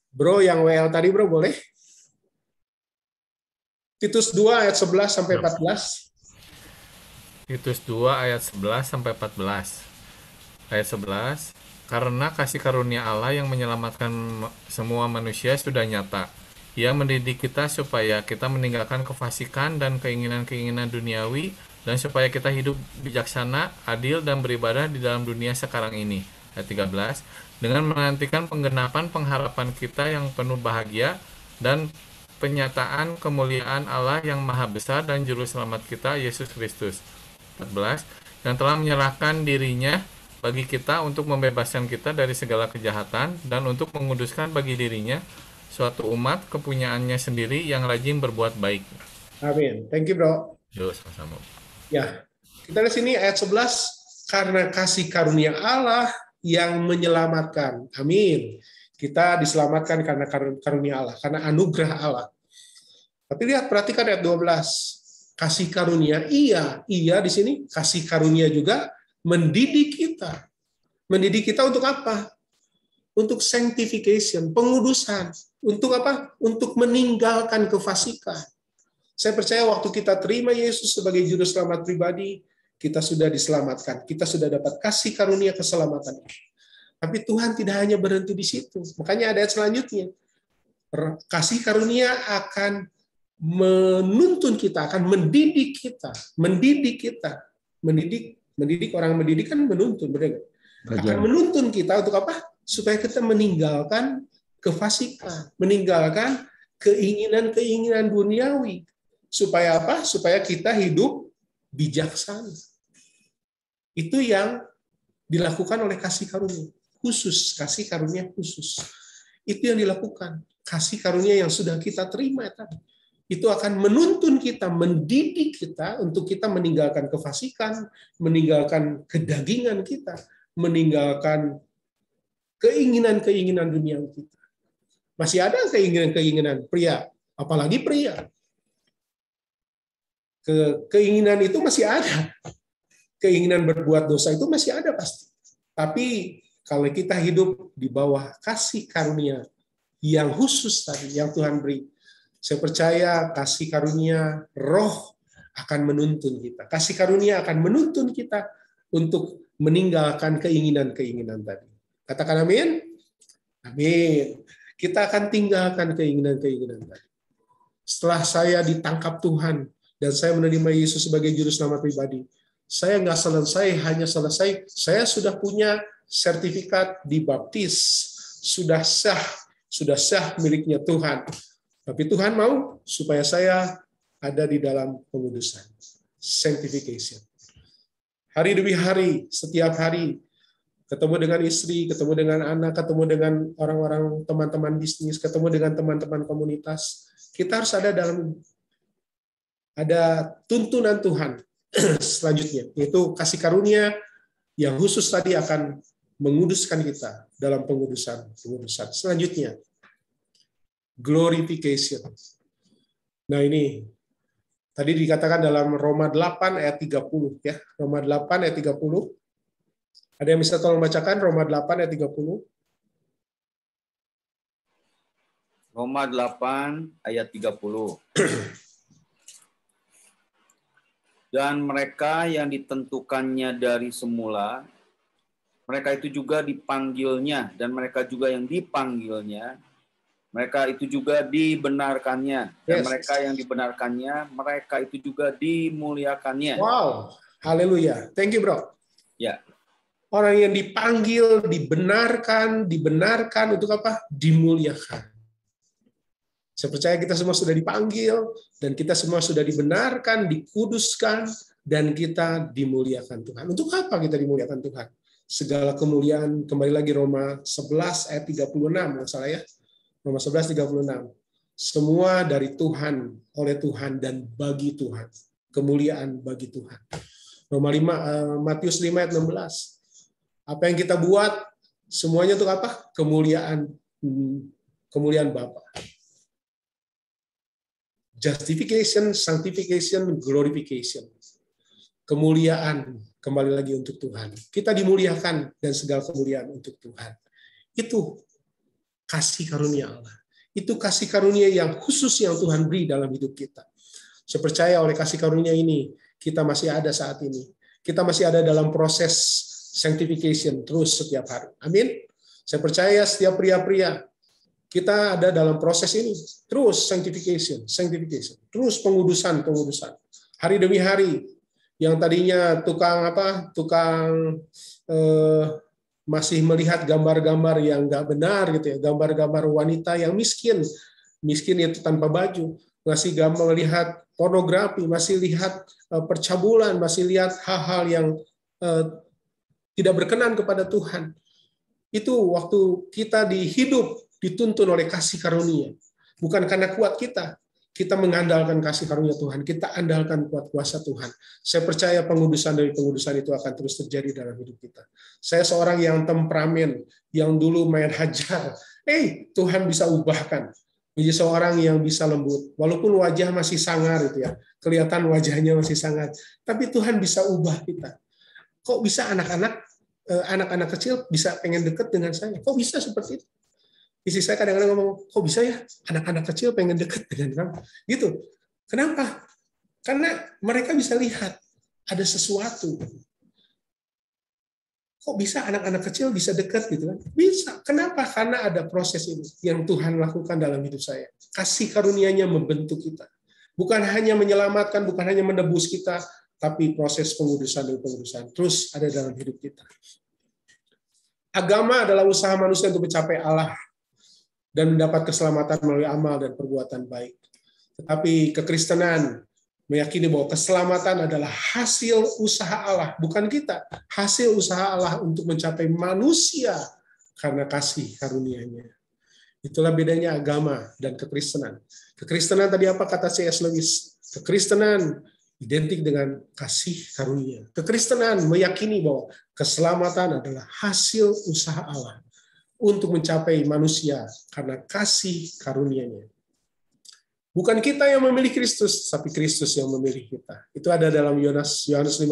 Bro, yang WL tadi bro, boleh? Titus 2 ayat 11 sampai 14. Titus 2 ayat 11 sampai 14. Ayat 11, karena kasih karunia Allah yang menyelamatkan semua manusia sudah nyata. Ia mendidik kita supaya kita meninggalkan kefasikan dan keinginan-keinginan duniawi, dan supaya kita hidup bijaksana, adil, dan beribadah di dalam dunia sekarang ini. Ayat 13, dengan menantikan penggenapan pengharapan kita yang penuh bahagia, dan penyataan kemuliaan Allah yang maha besar dan juru selamat kita, Yesus Kristus. 14, yang telah menyerahkan dirinya bagi kita untuk membebaskan kita dari segala kejahatan, dan untuk menguduskan bagi dirinya suatu umat kepunyaannya sendiri yang rajin berbuat baik. Amin. Thank you, bro. Yo, sama-sama. Ya, kita lihat sini ayat 11, karena kasih karunia Allah yang menyelamatkan. Amin. Kita diselamatkan karena karunia Allah, karena anugerah Allah. Tapi lihat, perhatikan ayat 12. Kasih karunia, iya di sini kasih karunia juga mendidik kita. Mendidik kita untuk apa? Untuk sanctification, pengudusan. Untuk apa? Untuk meninggalkan kefasikan. Saya percaya waktu kita terima Yesus sebagai juru selamat pribadi, kita sudah diselamatkan. Kita sudah dapat kasih karunia keselamatan. Tapi Tuhan tidak hanya berhenti di situ. Makanya ada ayat selanjutnya. Kasih karunia akan menuntun kita, akan mendidik kita. Mendidik kita. Mendidik orang mendidik kan menuntun. Benar? Akan menuntun kita untuk apa? Supaya kita meninggalkan kefasikan. Meninggalkan keinginan-keinginan duniawi. Supaya apa? Supaya kita hidup bijaksana. Itu yang dilakukan oleh kasih karunia khusus, kasih karunia khusus. Itu yang dilakukan. Kasih karunia yang sudah kita terima tadi. Itu akan menuntun kita, mendidik kita untuk kita meninggalkan kefasikan, meninggalkan kedagingan kita, meninggalkan keinginan-keinginan dunia kita. Masih ada keinginan-keinginan pria, apalagi pria. Keinginan itu masih ada. Keinginan berbuat dosa itu masih ada pasti. Tapi kalau kita hidup di bawah kasih karunia yang khusus tadi, yang Tuhan beri, saya percaya kasih karunia Roh akan menuntun kita. Kasih karunia akan menuntun kita untuk meninggalkan keinginan-keinginan tadi. Katakan amin. Amin. Kita akan tinggalkan keinginan-keinginan tadi. Setelah saya ditangkap Tuhan dan saya menerima Yesus sebagai juru selamat pribadi, saya nggak hanya selesai, saya sudah punya sertifikat dibaptis, sudah sah miliknya Tuhan. Tapi Tuhan mau supaya saya ada di dalam pengudusan, sanctification. Hari demi hari, setiap hari, ketemu dengan istri, ketemu dengan anak, ketemu dengan orang-orang teman-teman bisnis, ketemu dengan teman-teman komunitas. Kita harus ada tuntunan Tuhan selanjutnya, yaitu kasih karunia yang khusus tadi akan menguduskan kita dalam pengudusan. Selanjutnya, glorification. Nah ini tadi dikatakan dalam Roma 8 ayat 30 ya. Roma 8 ayat 30. Ada yang bisa tolong bacakan Roma 8 ayat 30? Roma 8 ayat 30. Dan mereka yang ditentukannya dari semula, mereka itu juga dipanggilnya, dan mereka juga yang dipanggilnya, mereka itu juga dibenarkannya, dan mereka yang dibenarkannya, mereka itu juga dimuliakannya. Wow, haleluya. Thank you, bro. Ya. Orang yang dipanggil, dibenarkan untuk apa? Dimuliakan. Saya percaya kita semua sudah dipanggil, dan kita semua sudah dibenarkan, dikuduskan, dan kita dimuliakan Tuhan. Untuk apa kita dimuliakan Tuhan? Segala kemuliaan, kembali lagi Roma 11 ayat 36, nggak salah ya. Roma 11 36. Semua dari Tuhan, oleh Tuhan, dan bagi Tuhan. Kemuliaan bagi Tuhan. Matius 5 ayat 16. Apa yang kita buat, semuanya untuk apa? Kemuliaan Bapa. Justification, sanctification, glorification. Kemuliaan kembali lagi untuk Tuhan. Kita dimuliakan dan segala kemuliaan untuk Tuhan. Itu kasih karunia Allah. Itu kasih karunia yang khusus yang Tuhan beri dalam hidup kita. Saya percaya oleh kasih karunia ini, kita masih ada saat ini. Kita masih ada dalam proses sanctification terus setiap hari. Amin. Saya percaya setiap pria-pria kita ada dalam proses ini, terus sanctification, terus pengudusan. Hari demi hari, yang tadinya tukang masih melihat gambar-gambar yang nggak benar gitu ya, gambar-gambar wanita yang miskin itu tanpa baju, masih melihat pornografi, masih lihat percabulan, masih lihat hal-hal yang tidak berkenan kepada Tuhan. Itu waktu kita hidup dituntun oleh kasih karunia. Bukan karena kuat kita mengandalkan kasih karunia Tuhan, kita andalkan kuat kuasa Tuhan. Saya percaya pengudusan dari pengudusan itu akan terus terjadi dalam hidup kita. Saya seorang yang temperamen, yang dulu main hajar. Tuhan bisa ubahkan menjadi seorang yang bisa lembut. Walaupun wajah masih sangar itu ya, kelihatan wajahnya masih sangar, tapi Tuhan bisa ubah kita. Kok bisa anak-anak kecil bisa pengen dekat dengan saya? Kok bisa seperti itu? Istri saya kadang-kadang ngomong, kok bisa ya anak-anak kecil pengen dekat dengan kamu? Gitu. Kenapa? Karena mereka bisa lihat ada sesuatu. Kok bisa anak-anak kecil bisa dekat gitu kan? Bisa. Kenapa? Karena ada proses ini yang Tuhan lakukan dalam hidup saya. Kasih karunia-Nya membentuk kita. Bukan hanya menyelamatkan, bukan hanya menebus kita, tapi proses pengudusan dan pengudusan terus ada dalam hidup kita. Agama adalah usaha manusia untuk mencapai Allah dan mendapat keselamatan melalui amal dan perbuatan baik. Tetapi kekristenan meyakini bahwa keselamatan adalah hasil usaha Allah, bukan kita. Hasil usaha Allah untuk mencapai manusia karena kasih karunia-Nya. Itulah bedanya agama dan kekristenan. Kekristenan tadi apa kata C.S. Lewis? Kekristenan identik dengan kasih karunia. Kekristenan meyakini bahwa keselamatan adalah hasil usaha Allah untuk mencapai manusia karena kasih karunia-Nya. Bukan kita yang memilih Kristus, tapi Kristus yang memilih kita. Itu ada dalam Yohanes 15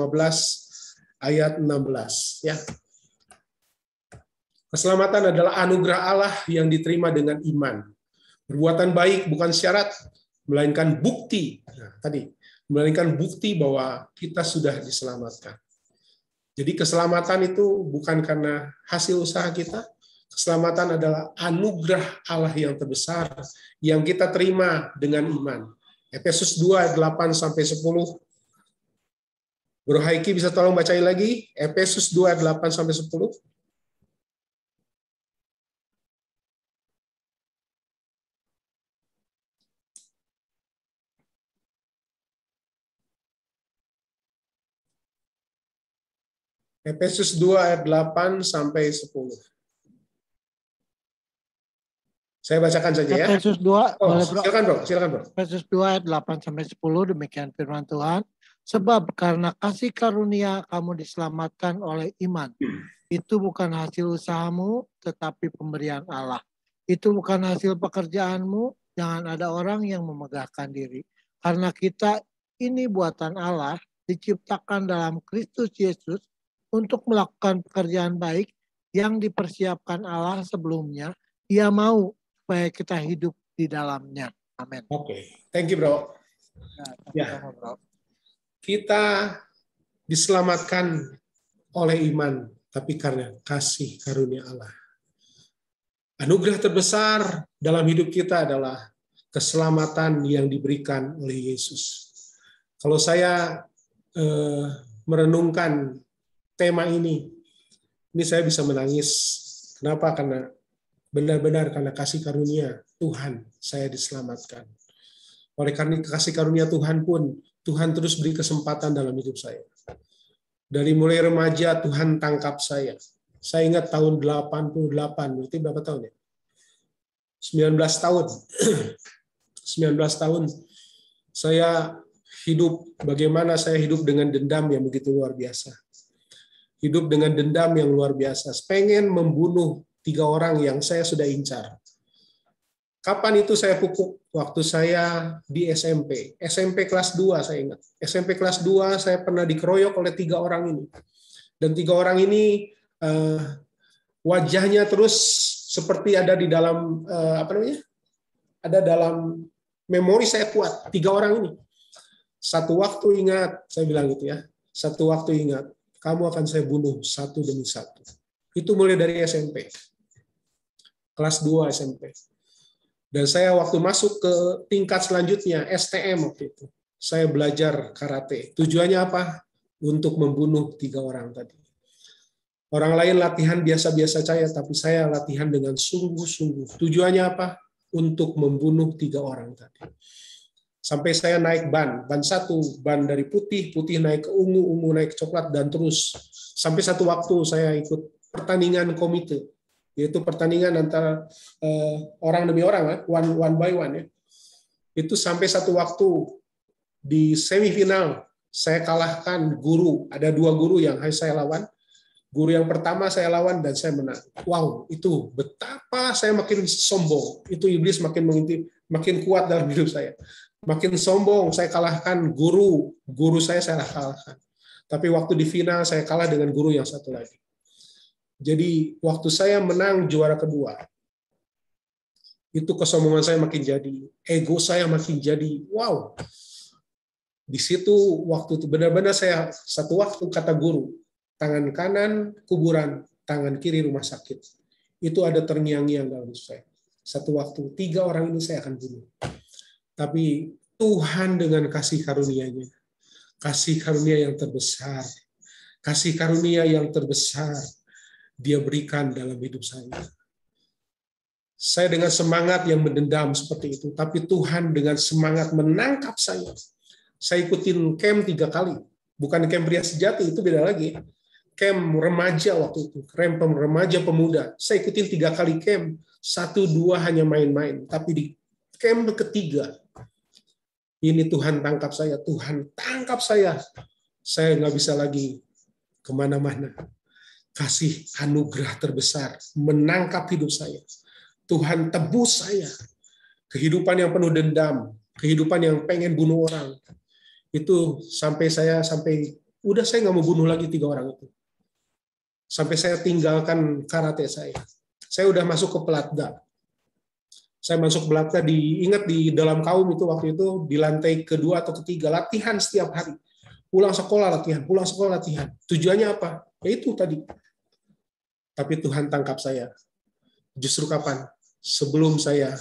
ayat 16. Ya. Keselamatan adalah anugerah Allah yang diterima dengan iman. Perbuatan baik bukan syarat, melainkan bukti. Nah, melainkan bukti bahwa kita sudah diselamatkan. Jadi keselamatan itu bukan karena hasil usaha kita. Keselamatan adalah anugerah Allah yang terbesar yang kita terima dengan iman. Efesus 2 ayat 8-10. Bro Haiki bisa tolong bacain lagi Efesus 2 ayat 8-10. Efesus 2 ayat 8-10. Saya bacakan saja ya. Efesus 2, Oh, silakan bro. Efesus 2 ayat 8-10, demikian firman Tuhan. Sebab karena kasih karunia kamu diselamatkan oleh iman. Itu bukan hasil usahamu, tetapi pemberian Allah. Itu bukan hasil pekerjaanmu, jangan ada orang yang memegahkan diri. Karena kita ini buatan Allah, diciptakan dalam Kristus Yesus untuk melakukan pekerjaan baik yang dipersiapkan Allah sebelumnya. Ia mau supaya kita hidup di dalamnya. Amin. Oke, thank you bro. Ya, Bro. kita diselamatkan oleh iman, tapi karena kasih karunia Allah. Anugerah terbesar dalam hidup kita adalah keselamatan yang diberikan oleh Yesus. Kalau saya merenungkan tema ini saya bisa menangis. Kenapa? Karena benar-benar karena kasih karunia Tuhan saya diselamatkan. Oleh karena kasih karunia Tuhan pun, Tuhan terus beri kesempatan dalam hidup saya. Dari mulai remaja Tuhan tangkap saya. Saya ingat tahun 88, berarti berapa tahun ya? 19 tahun. 19 tahun saya hidup, bagaimana saya hidup dengan dendam yang begitu luar biasa. Hidup dengan dendam yang luar biasa. Pengen membunuh 3 orang yang saya sudah incar. Kapan itu saya pupuk? Waktu saya di SMP. SMP kelas 2 saya ingat. SMP kelas 2 saya pernah dikeroyok oleh 3 orang ini. Dan 3 orang ini wajahnya terus seperti ada di dalam ada dalam memori saya kuat. 3 orang ini. Satu waktu ingat, saya bilang gitu ya. Satu waktu ingat, kamu akan saya bunuh satu demi satu. Itu mulai dari SMP. Kelas 2 SMP. Dan saya waktu masuk ke tingkat selanjutnya, STM waktu itu, saya belajar karate. Tujuannya apa? Untuk membunuh 3 orang tadi. Orang lain latihan biasa-biasa saja, tapi saya latihan dengan sungguh-sungguh. Tujuannya apa? Untuk membunuh 3 orang tadi. Sampai saya naik ban 1, ban dari putih naik ke ungu naik ke coklat, dan terus. Sampai satu waktu saya ikut pertandingan komite, yaitu pertandingan antara orang demi orang, one by one. Ya. Itu sampai satu waktu di semifinal, saya kalahkan guru. Ada 2 guru yang saya lawan. Guru yang pertama saya lawan dan saya menang. Wow, itu betapa saya makin sombong. Itu iblis makin kuat dalam hidup saya. Makin sombong, saya kalahkan guru saya kalahkan. Tapi waktu di final saya kalah dengan guru yang satu lagi. Jadi waktu saya menang juara kedua, itu kesombongan saya makin jadi, ego saya makin jadi, wow. Di situ waktu itu benar-benar saya satu waktu kata guru, tangan kanan kuburan, tangan kiri rumah sakit. Itu ada terngiang-ngiang dalam hidup saya. Satu waktu 3 orang ini saya akan bunuh. Tapi Tuhan dengan kasih karunia-Nya, kasih karunia yang terbesar, kasih karunia yang terbesar, Dia berikan dalam hidup saya. Saya dengan semangat yang mendendam seperti itu, tapi Tuhan dengan semangat menangkap saya. Saya ikutin camp 3 kali, bukan camp pria sejati, itu beda lagi. Camp remaja waktu itu, camp remaja pemuda. Saya ikutin 3 kali camp, 1-2 hanya main-main, tapi di camp ketiga, ini Tuhan tangkap saya, Tuhan tangkap saya. Saya nggak bisa lagi kemana-mana. Kasih anugerah terbesar menangkap hidup saya. Tuhan tebus saya. Kehidupan yang penuh dendam, kehidupan yang pengen bunuh orang. Itu sampai udah saya nggak mau bunuh lagi 3 orang itu. Sampai saya tinggalkan karate saya. Saya udah masuk ke pelatda. Saya masuk pelatda ingat di dalam kaum itu waktu itu di lantai kedua atau ketiga, latihan setiap hari. Pulang sekolah latihan, pulang sekolah latihan. Tujuannya apa? Ya itu tadi. Tapi Tuhan tangkap saya. Justru kapan? Sebelum saya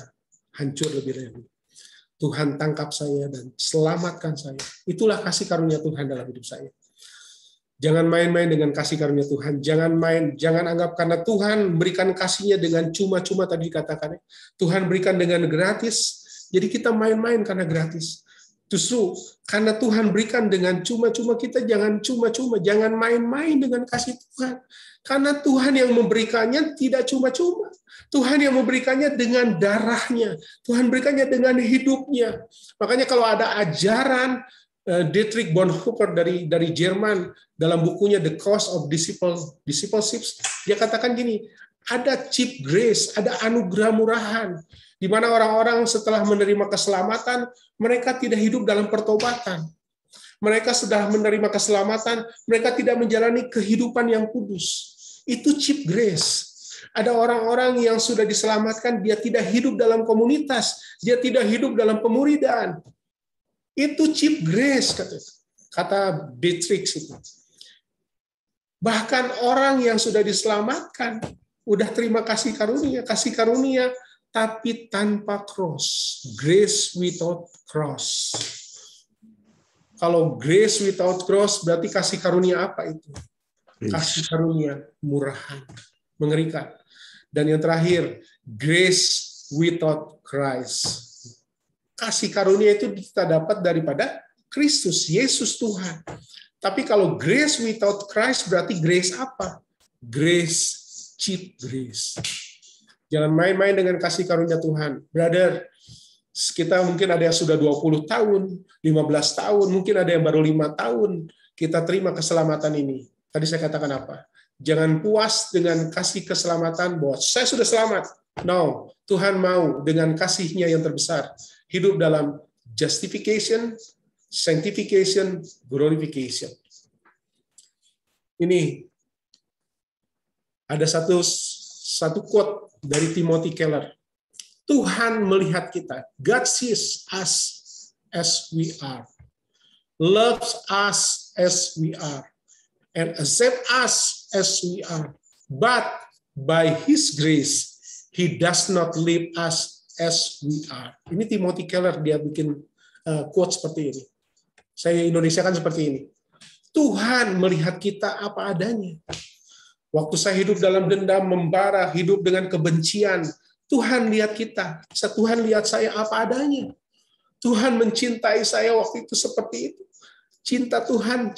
hancur lebih dahulu. Tuhan tangkap saya dan selamatkan saya. Itulah kasih karunia Tuhan dalam hidup saya. Jangan main-main dengan kasih karunia Tuhan. Jangan anggap karena Tuhan berikan kasihnya dengan cuma-cuma tadi dikatakan. Tuhan berikan dengan gratis, jadi kita main-main karena gratis. Justru karena Tuhan berikan dengan cuma-cuma, kita jangan cuma-cuma, jangan main-main dengan kasih Tuhan. Karena Tuhan yang memberikannya tidak cuma-cuma. Tuhan yang memberikannya dengan darahnya. Tuhan berikannya dengan hidupnya. Makanya kalau ada ajaran Dietrich Bonhoeffer dari Jerman dalam bukunya The Cost of Discipleship, dia katakan gini, ada cheap grace, ada anugerah murahan, di mana orang-orang setelah menerima keselamatan, mereka tidak hidup dalam pertobatan. Mereka sudah menerima keselamatan, mereka tidak menjalani kehidupan yang kudus. Itu cheap grace. Ada orang-orang yang sudah diselamatkan, dia tidak hidup dalam komunitas, dia tidak hidup dalam pemuridan. Itu cheap grace, kata Dietrich itu. Bahkan orang yang sudah diselamatkan, udah terima kasih karunia, tapi tanpa cross. Grace without cross. Kalau grace without cross, berarti kasih karunia apa itu? Kasih karunia murahan, mengerikan. Dan yang terakhir, grace without Christ. Kasih karunia itu kita dapat daripada Kristus, Yesus Tuhan. Tapi kalau grace without Christ berarti grace apa? Grace, cheap grace. Jangan main-main dengan kasih karunia Tuhan. Brother, kita mungkin ada yang sudah 20 tahun, 15 tahun, mungkin ada yang baru 5 tahun kita terima keselamatan ini. Tadi saya katakan apa? Jangan puas dengan kasih keselamatan bahwa saya sudah selamat. No, Tuhan mau dengan kasih-Nya yang terbesar hidup dalam justification, sanctification, glorification. Ini ada satu quote dari Timothy Keller. Tuhan melihat kita. God sees us as we are, loves us as we are, and accept us as we are. But by His grace, He does not leave us as we are. Ini Timothy Keller, dia bikin quote seperti ini. Saya Indonesia kan seperti ini. Tuhan melihat kita apa adanya. Waktu saya hidup dalam dendam, membara, hidup dengan kebencian, Tuhan lihat kita. Tuhan lihat saya apa adanya. Tuhan mencintai saya waktu itu seperti itu. Cinta Tuhan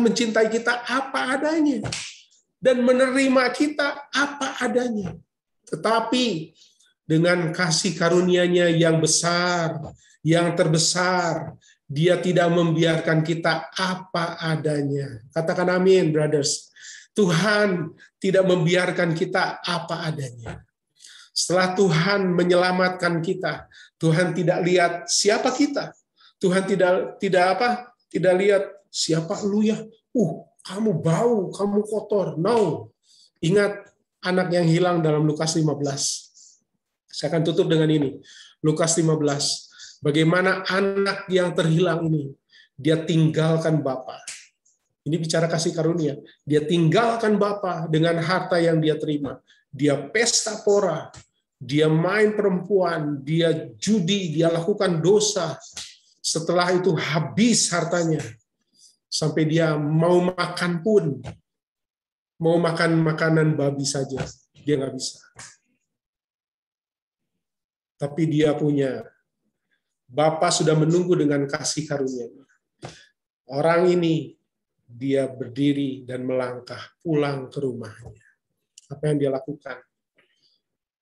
mencintai kita apa adanya. Dan menerima kita apa adanya. Tetapi dengan kasih karunia-Nya yang besar, yang terbesar, Dia tidak membiarkan kita apa adanya. Katakan amin, brothers. Tuhan tidak membiarkan kita apa adanya. Setelah Tuhan menyelamatkan kita, Tuhan tidak lihat siapa kita. Tuhan tidak lihat siapa lu ya. Kamu bau, kamu kotor. No. Ingat anak yang hilang dalam Lukas 15. Saya akan tutup dengan ini. Lukas 15. Bagaimana anak yang terhilang ini, dia tinggalkan Bapa. Ini bicara kasih karunia. Dia tinggalkan Bapa dengan harta yang dia terima. Dia pesta pora, dia main perempuan, dia judi, dia lakukan dosa. Setelah itu habis hartanya. Sampai dia mau makan pun, mau makan makanan babi saja, dia nggak bisa. Tapi dia punya Bapa sudah menunggu dengan kasih karunia. Orang ini dia berdiri dan melangkah pulang ke rumahnya. Apa yang dia lakukan?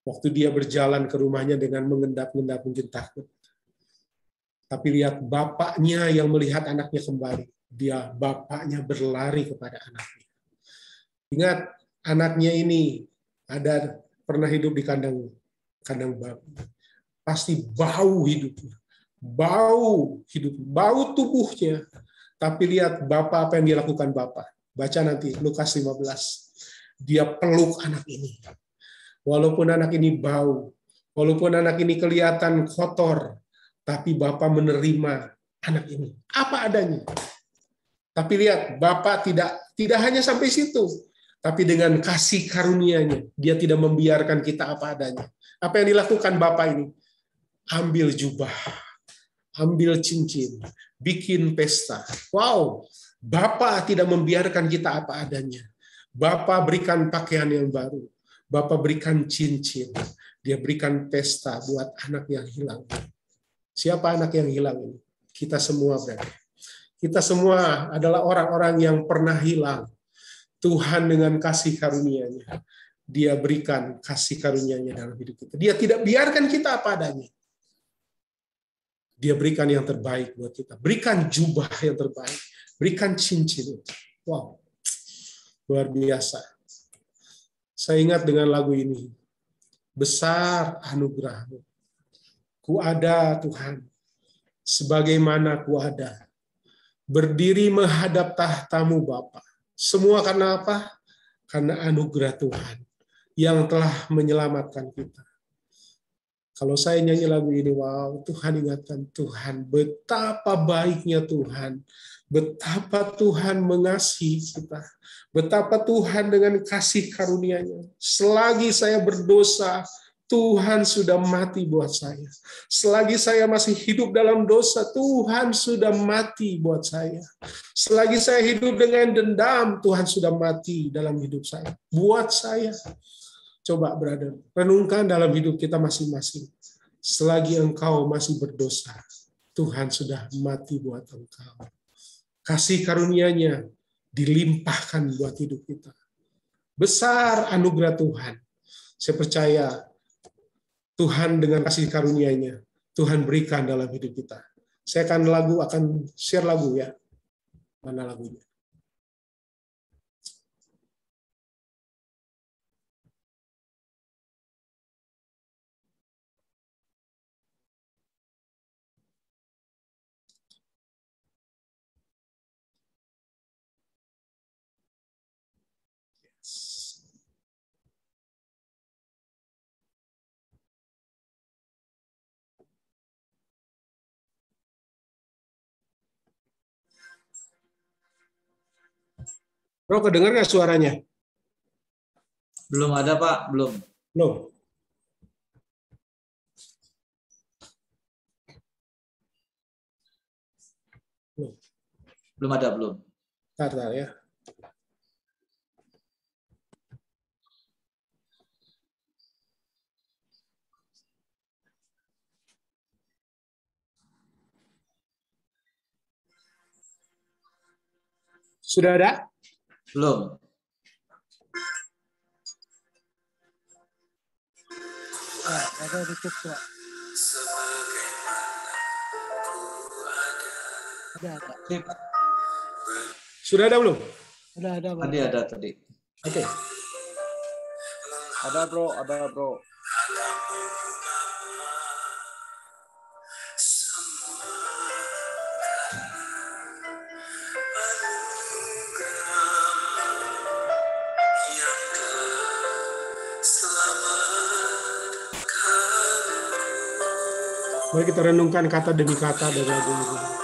Waktu dia berjalan ke rumahnya dengan mengendap-endap mungkin takut. Tapi lihat bapaknya yang melihat anaknya kembali. Bapaknya berlari kepada anaknya. Ingat, anaknya ini pernah hidup di kandang babi. Pasti bau hidupnya. bau hidup, bau tubuhnya. Tapi lihat Bapa, apa yang dilakukan Bapa. Baca nanti Lukas 15. Dia peluk anak ini. Walaupun anak ini bau, walaupun anak ini kelihatan kotor, tapi Bapa menerima anak ini apa adanya. Tapi lihat, Bapa tidak hanya sampai situ, tapi dengan kasih karunia-Nya, Dia tidak membiarkan kita apa adanya. Apa yang dilakukan Bapa ini? Ambil jubah, ambil cincin, bikin pesta. Wow, Bapa tidak membiarkan kita apa adanya. Bapa berikan pakaian yang baru. Bapa berikan cincin. Dia berikan pesta buat anak yang hilang. Siapa anak yang hilang ini? Kita semua, berarti. Kita semua adalah orang-orang yang pernah hilang. Tuhan dengan kasih karunia-Nya, Dia berikan kasih karunia-Nya dalam hidup kita. Dia tidak biarkan kita apa adanya. Dia berikan yang terbaik buat kita. Berikan jubah yang terbaik. Berikan cincin. Wow, luar biasa. Saya ingat dengan lagu ini. Besar anugerah-Mu. Ku ada Tuhan, sebagaimana ku ada. Berdiri menghadap tahta-Mu Bapa. Semua karena apa? Karena anugerah Tuhan yang telah menyelamatkan kita. Kalau saya nyanyi lagu ini, wow, Tuhan ingatkan Tuhan, betapa baiknya Tuhan, betapa Tuhan mengasihi kita, betapa Tuhan dengan kasih karunia-Nya. Selagi saya berdosa, Tuhan sudah mati buat saya. Selagi saya masih hidup dalam dosa, Tuhan sudah mati buat saya. Selagi saya hidup dengan dendam, Tuhan sudah mati dalam hidup saya. Buat saya. Coba, brother, renungkan dalam hidup kita masing-masing. Selagi engkau masih berdosa, Tuhan sudah mati buat engkau. Kasih karunia-Nya dilimpahkan buat hidup kita. Besar anugerah Tuhan. Saya percaya Tuhan dengan kasih karunia-Nya, Tuhan berikan dalam hidup kita. Saya akan share lagu ya. Mana lagunya? Bro, kedengar nggak suaranya? Belum ada, Pak. Belum. Belum. Belum ada, belum. Bentar ya. Sudah ada? Belum. Ada dikit, Pak. Ada. Sip. Sudah ada belum? Ada, Pak. Tadi ada tadi. Oke. Ada bro. Mari kita renungkan kata demi kata dari lagu ini.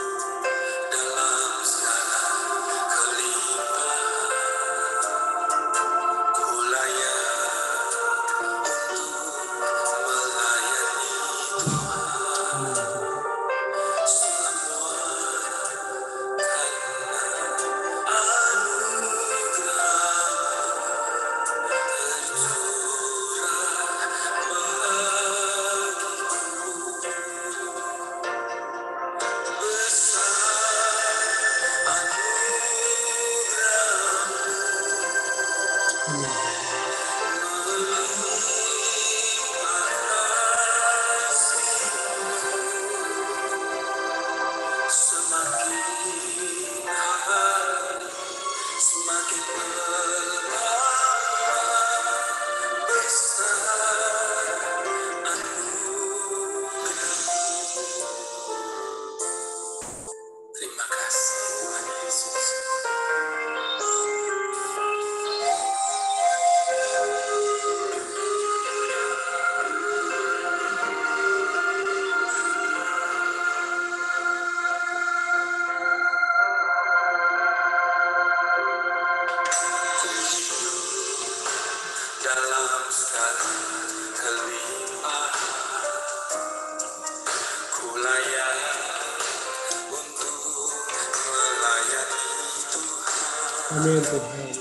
Amin Tuhan.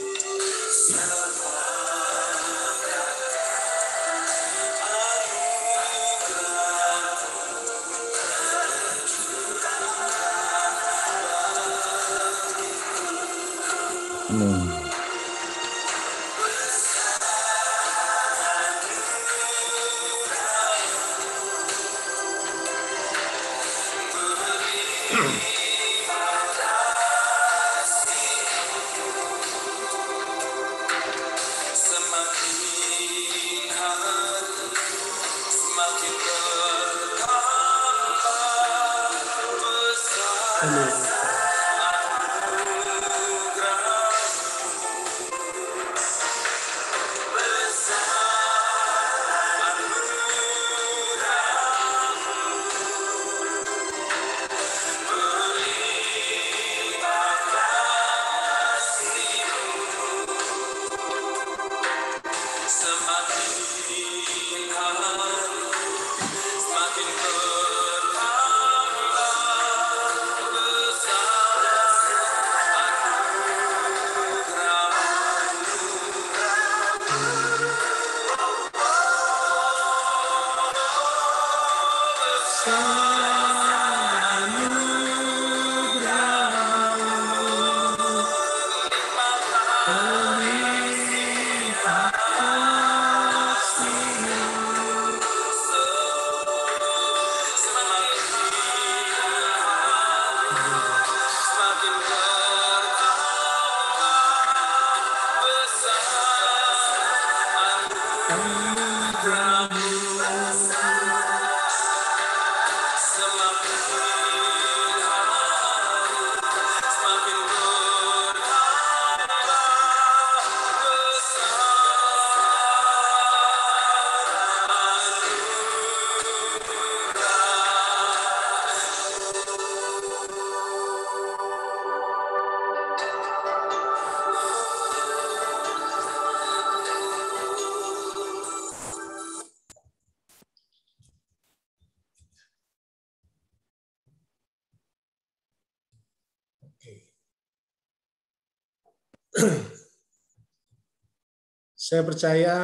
Saya percaya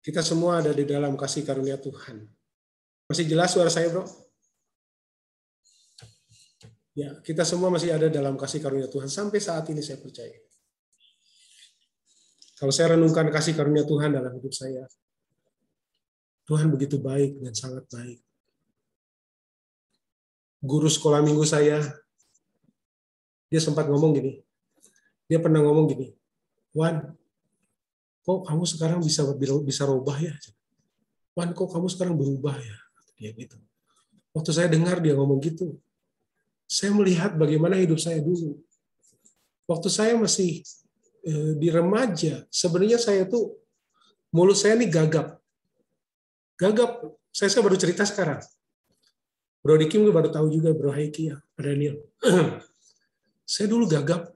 kita semua ada di dalam kasih karunia Tuhan. Masih jelas suara saya, bro? Ya, kita semua masih ada dalam kasih karunia Tuhan. Sampai saat ini saya percaya. Kalau saya renungkan kasih karunia Tuhan dalam hidup saya, Tuhan begitu baik dan sangat baik. Guru sekolah minggu saya, dia sempat ngomong gini. Dia pernah ngomong gini, Wan, kok kamu sekarang bisa rubah ya? Wan, kok kamu sekarang berubah ya? Dia gitu. Waktu saya dengar dia ngomong gitu, saya melihat bagaimana hidup saya dulu. Waktu saya masih di remaja, sebenarnya saya tuh mulut saya ini gagap. Gagap. Saya baru cerita sekarang. Bro Dikim baru tahu juga, Bro Haiki ya, Pak Daniel. Saya dulu gagap.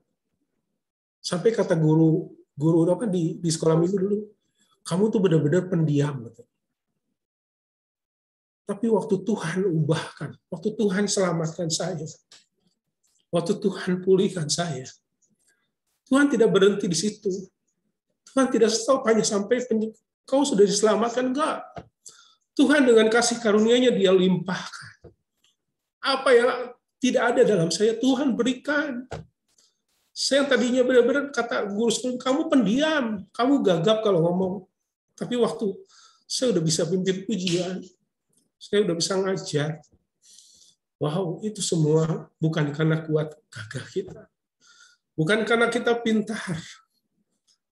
Sampai kata guru apa di sekolah minggu dulu, kamu tuh benar-benar pendiam. Tapi waktu Tuhan ubahkan, waktu Tuhan selamatkan saya, waktu Tuhan pulihkan saya, Tuhan tidak berhenti di situ. Tuhan tidak stop hanya sampai kau sudah diselamatkan, enggak. Tuhan dengan kasih karunia-Nya dia limpahkan. Apa yang tidak ada dalam saya, Tuhan berikan. Saya yang tadinya benar-benar kata guru sekolah, kamu pendiam, kamu gagap kalau ngomong. Tapi waktu saya udah bisa pimpin pujian, saya udah bisa ngajar. Wow, itu semua bukan karena kuat gagah kita. Bukan karena kita pintar.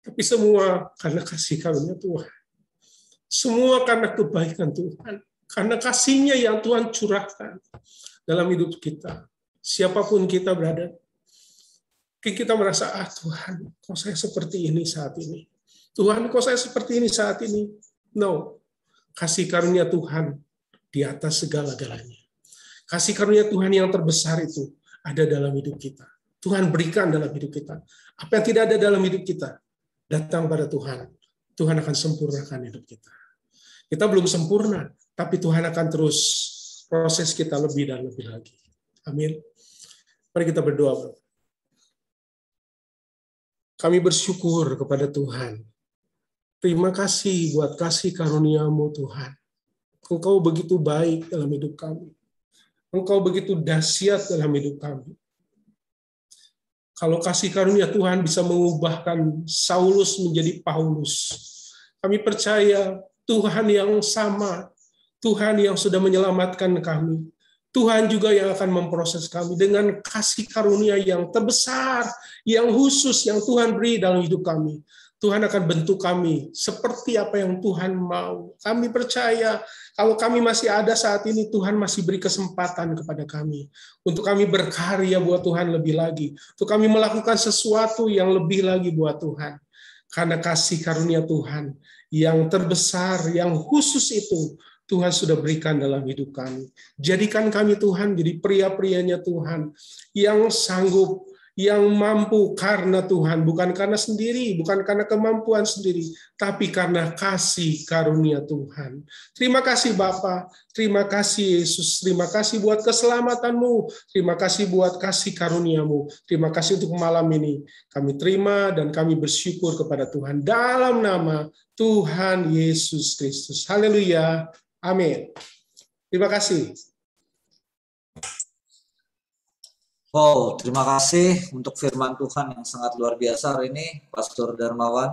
Tapi semua karena kasih karunia Tuhan. Semua karena kebaikan Tuhan. Karena kasih-Nya yang Tuhan curahkan dalam hidup kita. Siapapun kita berada. Kita merasa, Tuhan, kok saya seperti ini saat ini? Tuhan, kok saya seperti ini saat ini? No. Kasih karunia Tuhan di atas segala-galanya. Kasih karunia Tuhan yang terbesar itu ada dalam hidup kita. Tuhan berikan dalam hidup kita. Apa yang tidak ada dalam hidup kita, datang pada Tuhan. Tuhan akan sempurnakan hidup kita. Kita belum sempurna, tapi Tuhan akan terus proses kita lebih dan lebih lagi. Amin. Mari kita berdoa. Kami bersyukur kepada Tuhan. Terima kasih buat kasih karunia-Mu Tuhan. Engkau begitu baik dalam hidup kami. Engkau begitu dahsyat dalam hidup kami. Kalau kasih karunia Tuhan bisa mengubahkan Saulus menjadi Paulus, kami percaya Tuhan yang sama, Tuhan yang sudah menyelamatkan kami, Tuhan juga yang akan memproses kami dengan kasih karunia yang terbesar, yang khusus, yang Tuhan beri dalam hidup kami. Tuhan akan bentuk kami seperti apa yang Tuhan mau. Kami percaya kalau kami masih ada saat ini, Tuhan masih beri kesempatan kepada kami untuk kami berkarya buat Tuhan lebih lagi, untuk kami melakukan sesuatu yang lebih lagi buat Tuhan. Karena kasih karunia Tuhan yang terbesar, yang khusus itu, Tuhan sudah berikan dalam hidup kami. Jadikan kami Tuhan jadi pria-prianya Tuhan yang sanggup, yang mampu karena Tuhan, bukan karena sendiri, bukan karena kemampuan sendiri, tapi karena kasih karunia Tuhan. Terima kasih Bapa, terima kasih Yesus, terima kasih buat keselamatan-Mu, terima kasih buat kasih karunia-Mu, terima kasih untuk malam ini. Kami terima dan kami bersyukur kepada Tuhan dalam nama Tuhan Yesus Kristus. Haleluya, amin. Terima kasih. Wow, terima kasih untuk firman Tuhan yang sangat luar biasa hari ini, Pastor Darmawan.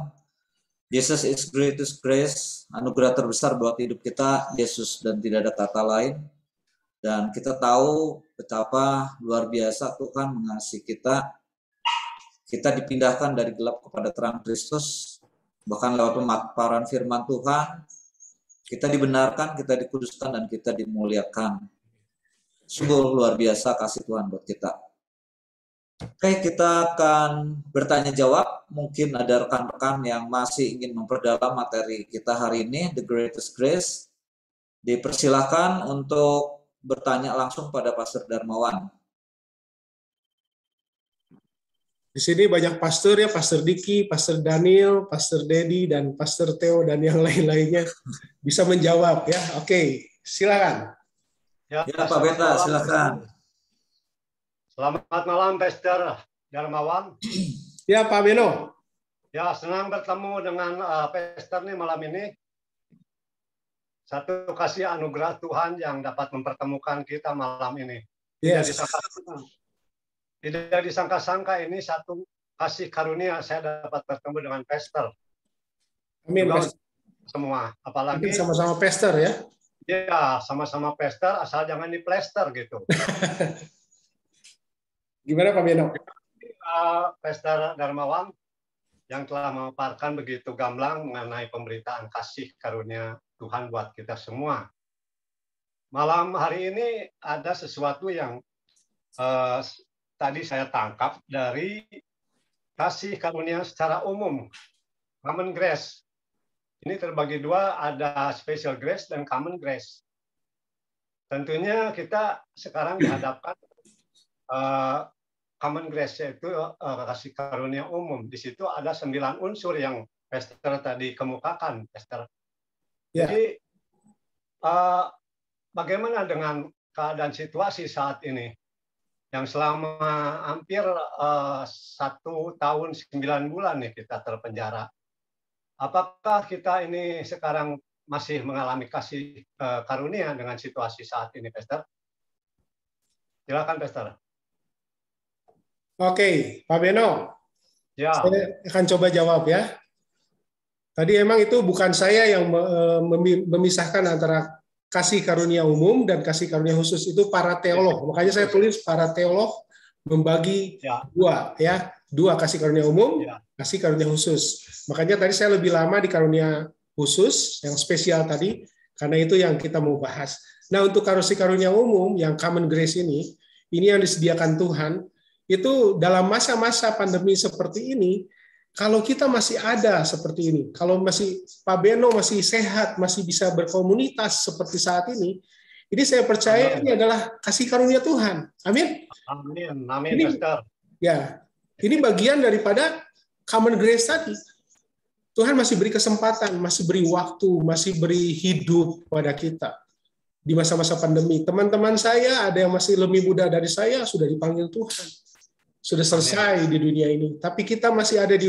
Jesus is greatest grace, anugerah terbesar buat hidup kita, Yesus, dan tidak ada kata lain. Dan kita tahu betapa luar biasa Tuhan mengasihi kita. Kita dipindahkan dari gelap kepada terang Kristus, bahkan lewat pemaparan firman Tuhan, kita dibenarkan, kita dikuduskan, dan kita dimuliakan. Sungguh luar biasa kasih Tuhan buat kita. Oke, kita akan bertanya jawab. Mungkin ada rekan-rekan yang masih ingin memperdalam materi kita hari ini, The Greatest Grace. Dipersilakan untuk bertanya langsung pada Pastor Darmawan. Di sini banyak pastor ya, Pastor Diki, Pastor Daniel, Pastor Dedi, dan Pastor Theo, dan yang lain-lainnya bisa menjawab ya. Oke, silakan. Ya Pak Beta, silakan. Selamat malam, Pastor Darmawan. Ya, Pak Beno. Ya, senang bertemu dengan Pastor nih malam ini. Satu kasih anugerah Tuhan yang dapat mempertemukan kita malam ini. Yes. Tidak disangka-sangka ini satu kasih karunia saya dapat bertemu dengan Pastor. Amin, Pastor. Semua. Apalagi sama-sama Pastor ya. Ya, sama-sama Pastor, asal jangan diplester gitu. Gimana Pak Beno? Pastor Darmawan yang telah memaparkan begitu gamblang mengenai pemberitaan kasih karunia Tuhan buat kita semua. Malam hari ini ada sesuatu yang tadi saya tangkap dari kasih karunia secara umum, common grace. Ini terbagi dua, ada special grace dan common grace. Tentunya kita sekarang dihadapkan common grace, yaitu kasih karunia umum. Di situ ada 9 unsur yang Pastor tadi kemukakan, Pastor. Yeah. Jadi bagaimana dengan keadaan situasi saat ini yang selama hampir 1 tahun 9 bulan nih kita terpenjara? Apakah kita ini sekarang masih mengalami kasih karunia dengan situasi saat ini, Pastor? Silakan, Pastor. Oke, Pak Beno. Ya. Saya akan coba jawab ya. Tadi emang itu bukan saya yang memisahkan antara kasih karunia umum dan kasih karunia khusus, itu para teolog. Makanya saya tulis para teolog membagi dua ya, dua kasih karunia umum, kasih karunia khusus. Makanya tadi saya lebih lama di karunia khusus yang spesial tadi, karena itu yang kita mau bahas. Nah, untuk kasih karunia umum yang common grace ini yang disediakan Tuhan. Itu dalam masa-masa pandemi seperti ini, kalau kita masih ada seperti ini, kalau masih Pak Beno masih sehat, masih bisa berkomunitas seperti saat ini saya percaya ini adalah kasih karunia Tuhan. Amin. Amin. Amin, Pastor. Ya, ini bagian daripada common grace tadi. Tuhan masih beri kesempatan, masih beri waktu, masih beri hidup pada kita di masa-masa pandemi. Teman-teman saya ada yang masih lebih muda dari saya sudah dipanggil Tuhan, sudah selesai di dunia ini. Tapi kita masih ada di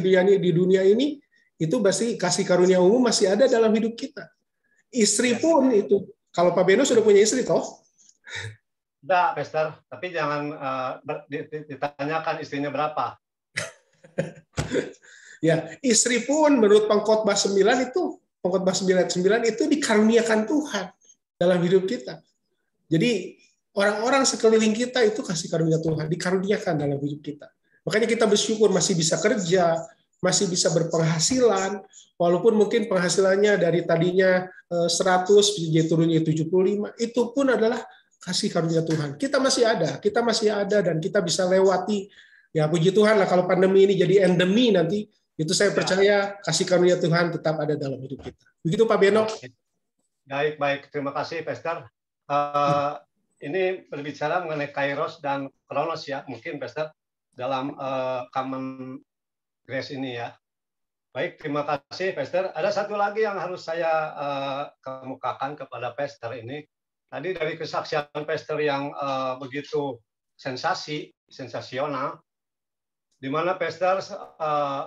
dunia ini, itu pasti kasih karunia umum masih ada dalam hidup kita. Istri pun itu. Kalau Pak Beno sudah punya istri, toh? Enggak, Pastor. Tapi jangan ditanyakan istrinya berapa. Ya, istri pun menurut Pengkhotbah 9 itu, Pengkhotbah 9 itu dikaruniakan Tuhan dalam hidup kita. Jadi orang-orang sekeliling kita itu kasih karunia Tuhan, dikaruniakan dalam hidup kita. Makanya kita bersyukur masih bisa kerja, masih bisa berpenghasilan, walaupun mungkin penghasilannya dari tadinya 100 jadi turunnya 75, itu pun adalah kasih karunia Tuhan. Kita masih ada dan kita bisa lewati. Ya puji Tuhan lah kalau pandemi ini jadi endemi nanti, itu saya percaya kasih karunia Tuhan tetap ada dalam hidup kita. Begitu Pak Beno. Baik. Terima kasih, Pastor. Ini berbicara mengenai Kairos dan Kronos ya, mungkin Pastor dalam Common Grace ini ya. Baik, terima kasih, Pastor. Ada satu lagi yang harus saya kemukakan kepada Pastor ini. Tadi dari kesaksian Pastor yang begitu sensasional, di mana Pastor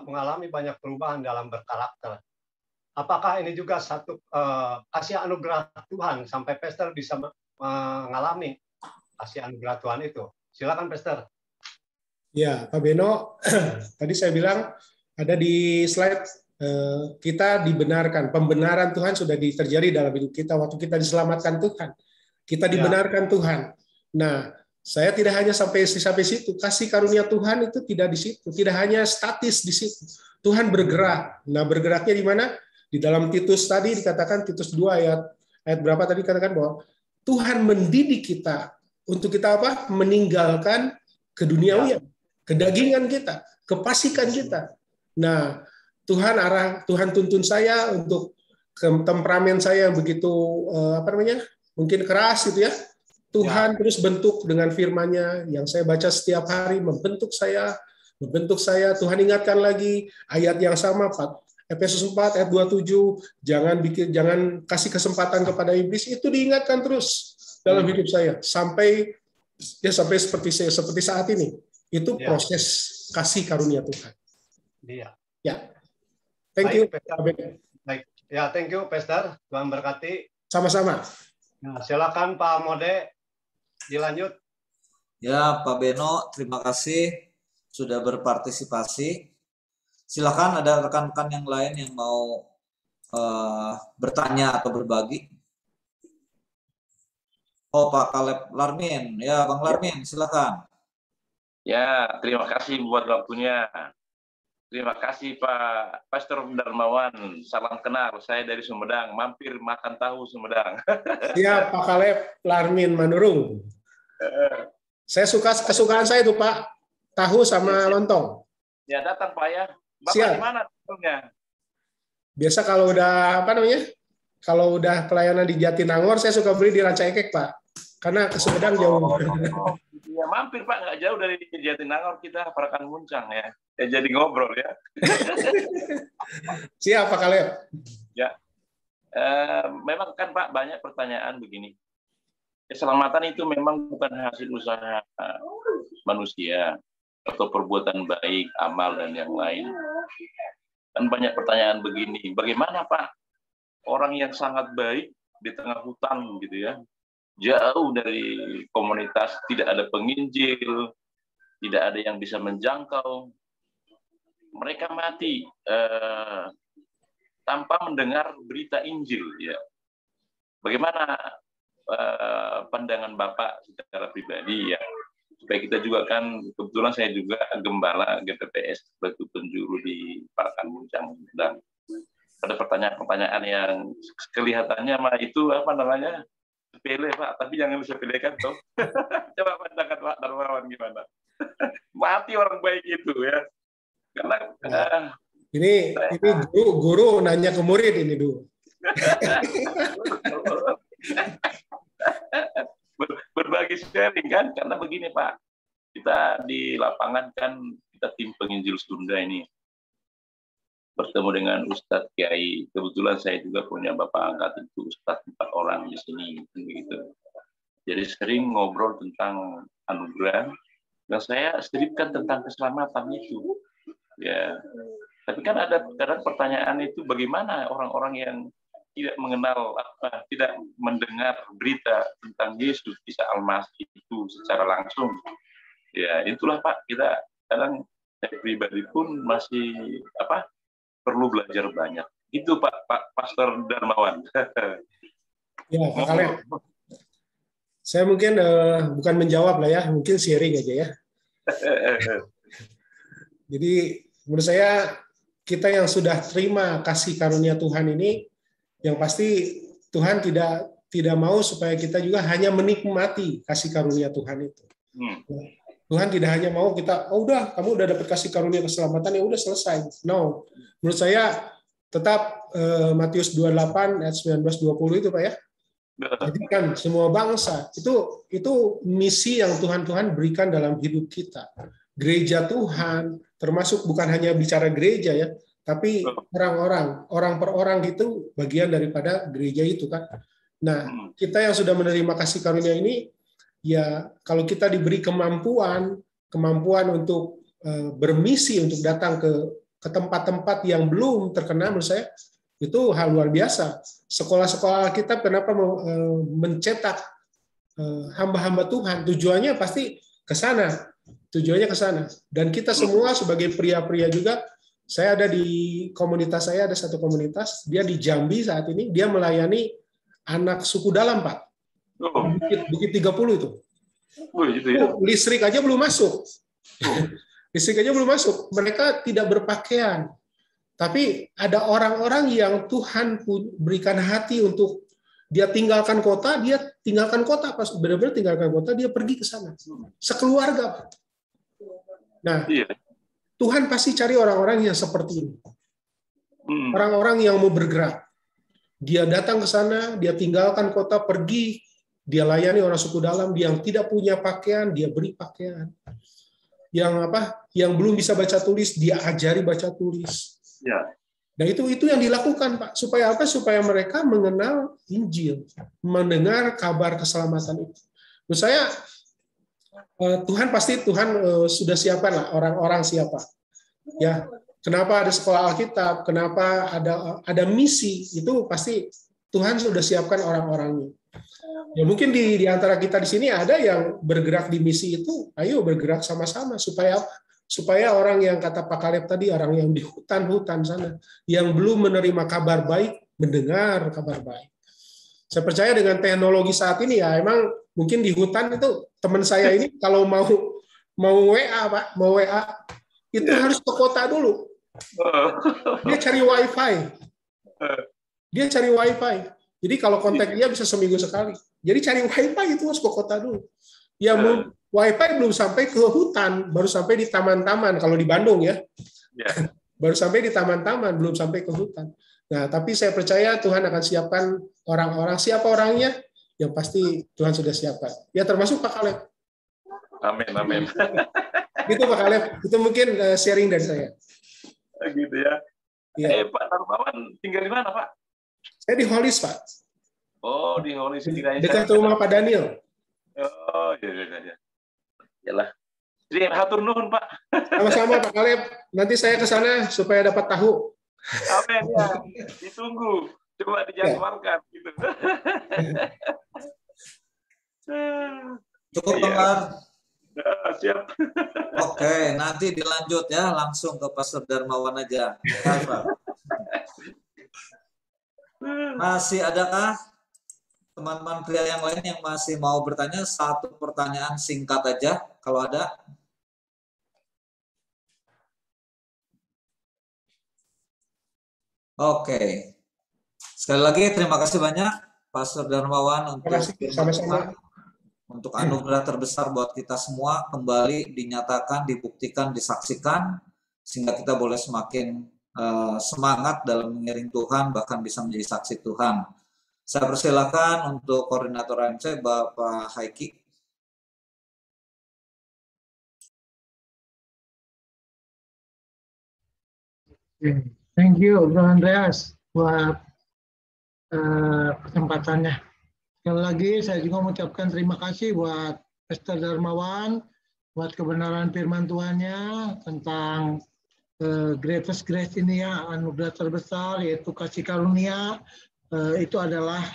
mengalami banyak perubahan dalam berkarakter. Apakah ini juga satu kasih anugerah Tuhan sampai Pastor bisa mengalami kasih anugerah Tuhan itu? Silakan, Pastor. Ya, Pak Beno, tadi saya bilang ada di slide kita dibenarkan, pembenaran Tuhan sudah terjadi dalam hidup kita waktu kita diselamatkan Tuhan, kita dibenarkan Tuhan. Nah, saya tidak hanya sampai situ, kasih karunia Tuhan itu tidak di situ, tidak hanya statis di situ. Tuhan bergerak. Nah, bergeraknya di mana? Di dalam Titus tadi dikatakan, Titus 2 ayat berapa tadi katakan bahwa Tuhan mendidik kita untuk kita apa? Meninggalkan keduniawian, kedagingan kita, kepasikan kita. Nah, Tuhan tuntun saya untuk temperamen saya yang begitu mungkin keras gitu ya. Tuhan terus bentuk dengan firman-Nya yang saya baca setiap hari, membentuk saya. Tuhan ingatkan lagi ayat yang sama, Efesus 4 ayat 27, jangan kasih kesempatan kepada iblis, itu diingatkan terus dalam hidup saya sampai seperti saat ini. Itu proses kasih karunia Tuhan. Iya. Ya. Thank you. Baik. Ya, thank you, Pastor. Tuhan berkati. Sama-sama. Nah, silakan Pak Mode dilanjut. Ya, Pak Beno, terima kasih sudah berpartisipasi. Silakan ada rekan-rekan yang lain yang mau bertanya atau berbagi. Oh, Pak Kaleb Larmin. Ya, Bang Larmin, silakan. Ya, terima kasih buat waktunya. Terima kasih Pak Pastor Darmawan. Salam kenal, saya dari Sumedang. Mampir makan tahu Sumedang. Iya, Pak Kaleb Larmin Manurung. Saya kesukaan saya itu Pak, tahu sama lontong. Ya, datang Pak ya. Bapak Siap. di mana tahunnya? Biasa kalau udah kalau udah pelayanan di Jatinangor, saya suka beli di Ranca Ekek, Pak. Karena ke Sumedang jauh. Ya, mampir Pak, nggak jauh dari Jatinangor kita, Parakan Muncang ya. Ya jadi ngobrol ya. Siap, Pak Kaleb. Ya. Memang kan Pak banyak pertanyaan begini. Keselamatan itu memang bukan hasil usaha manusia atau perbuatan baik, amal dan yang lain. Dan banyak pertanyaan begini, bagaimana Pak orang yang sangat baik di tengah hutan gitu ya, jauh dari komunitas, tidak ada penginjil, tidak ada yang bisa menjangkau, mereka mati tanpa mendengar berita Injil ya. Bagaimana pandangan Bapak secara pribadi ya, supaya kita juga kan, kebetulan saya juga gembala GPPS Batu Penjuru di Parakan Muncang, dan ada pertanyaan-pertanyaan yang kelihatannya mah itu apa namanya sepele Pak, tapi jangan disepelekan toh. Coba pandangan Pak Darmawan gimana? Mati orang baik itu ya, karena ini guru nanya ke murid ini dulu. Berbagi sharing kan, karena begini Pak, kita di lapangan kan kita tim penginjil Sunda ini, bertemu dengan Ustadz Kiai. Kebetulan saya juga punya bapak angkat itu Ustadz 4 orang di sini, begitu. Jadi sering ngobrol tentang anugerah, dan saya selipkan tentang keselamatan itu. Ya, tapi kan ada kadang pertanyaan itu, bagaimana orang-orang yang tidak mengenal, tidak mendengar berita tentang Yesus Isa Al-Masih itu secara langsung. Ya, itulah Pak, kita kadang saya pribadi pun masih perlu belajar banyak. Itu Pak Pastor Darmawan. Ya, Pak Kaleb. Saya mungkin bukan menjawab lah ya, mungkin sharing aja ya. Jadi menurut saya kita yang sudah terima kasih karunia Tuhan ini, yang pasti Tuhan tidak mau supaya kita juga hanya menikmati kasih karunia Tuhan itu. Tuhan tidak hanya mau kita, oh udah, kamu udah dapat kasih karunia keselamatan, ya udah selesai. No, menurut saya tetap Matius 28 ayat 19-20 itu Pak ya. Jadi kan semua bangsa itu misi yang Tuhan berikan dalam hidup kita. Gereja Tuhan termasuk bukan hanya bicara gereja ya, tapi orang per orang gitu bagian daripada gereja itu kan. Nah, kita yang sudah menerima kasih karunia ini, ya kalau kita diberi kemampuan untuk bermisi untuk datang ke tempat-tempat yang belum terkenal, menurut saya itu hal luar biasa. Sekolah-sekolah kita kenapa mencetak hamba-hamba Tuhan? Tujuannya pasti ke sana. Dan kita semua sebagai pria-pria juga, saya ada di komunitas saya, ada satu komunitas, dia di Jambi saat ini, dia melayani anak suku dalam, Pak. Bukit 30 itu. Listrik aja belum masuk. Mereka tidak berpakaian. Tapi ada orang-orang yang Tuhan berikan hati untuk dia tinggalkan kota, pas benar-benar tinggalkan kota, dia pergi ke sana. Sekeluarga. Nah, Tuhan pasti cari orang-orang yang seperti ini. Orang-orang yang mau bergerak. Dia datang ke sana, dia tinggalkan kota, pergi, dia layani orang suku dalam, dia yang tidak punya pakaian, dia beri pakaian. Yang belum bisa baca tulis, dia ajari baca tulis. Ya. Nah itu yang dilakukan Pak. Supaya apa? Supaya mereka mengenal Injil, mendengar kabar keselamatan itu. Menurut saya Tuhan sudah siapkan lah orang-orang siapa. Ya, kenapa ada sekolah Alkitab? Kenapa ada misi? Itu pasti Tuhan sudah siapkan orang-orangnya. Ya mungkin di antara kita di sini ada yang bergerak di misi itu. Ayo bergerak sama-sama supaya apa? Supaya orang yang kata Pak Kaleb tadi, orang yang di hutan-hutan sana, yang belum menerima kabar baik, mendengar kabar baik. Saya percaya dengan teknologi saat ini ya, emang mungkin di hutan itu teman saya ini kalau mau WA Pak, mau WA itu harus ke kota dulu. Dia cari wifi. Jadi kalau kontak dia bisa seminggu sekali. Jadi cari wifi itu harus ke kota dulu. Ya wifi belum sampai ke hutan, baru sampai di taman-taman kalau di Bandung ya. Baru sampai di taman-taman, belum sampai ke hutan. Nah, tapi saya percaya Tuhan akan siapkan orang-orang. Siapa orangnya? Yang pasti Tuhan sudah siapkan. Ya termasuk Pak Kaleb. Amin. Gitu Pak Kaleb. Itu mungkin sharing dari saya. Gitu ya. Pak Darmawan tinggal di mana Pak? Saya di Holis Pak. Oh, di Holis. Dekat rumah Pak Daniel. Oh, iya. Yalah. Jadi hatur nuhun, Pak. Sama-sama Pak Kaleb. Nanti saya ke sana supaya dapat tahu. Amin ya. Ditunggu. Coba dijadwalkan gitu. Cukup, Pak. Siap. Oke, nanti dilanjut ya, langsung ke Pastor Darmawan aja. Masih adakah teman-teman pria yang lain yang masih mau bertanya? Satu pertanyaan singkat aja, kalau ada. Oke. Sekali lagi terima kasih banyak Pastor Darmawan untuk anugerah terbesar buat kita semua, kembali dinyatakan, dibuktikan, disaksikan, sehingga kita boleh semakin semangat dalam mengiring Tuhan, bahkan bisa menjadi saksi Tuhan. Saya persilakan untuk koordinator AMC, Bapak Haiki. Thank you, Bro Andreas, buat kesempatannya. Sekali lagi, saya juga mengucapkan terima kasih buat Pastor Darmawan, buat kebenaran firman Tuhannya tentang greatest grace ini ya, anugerah terbesar, yaitu kasih karunia. Itu adalah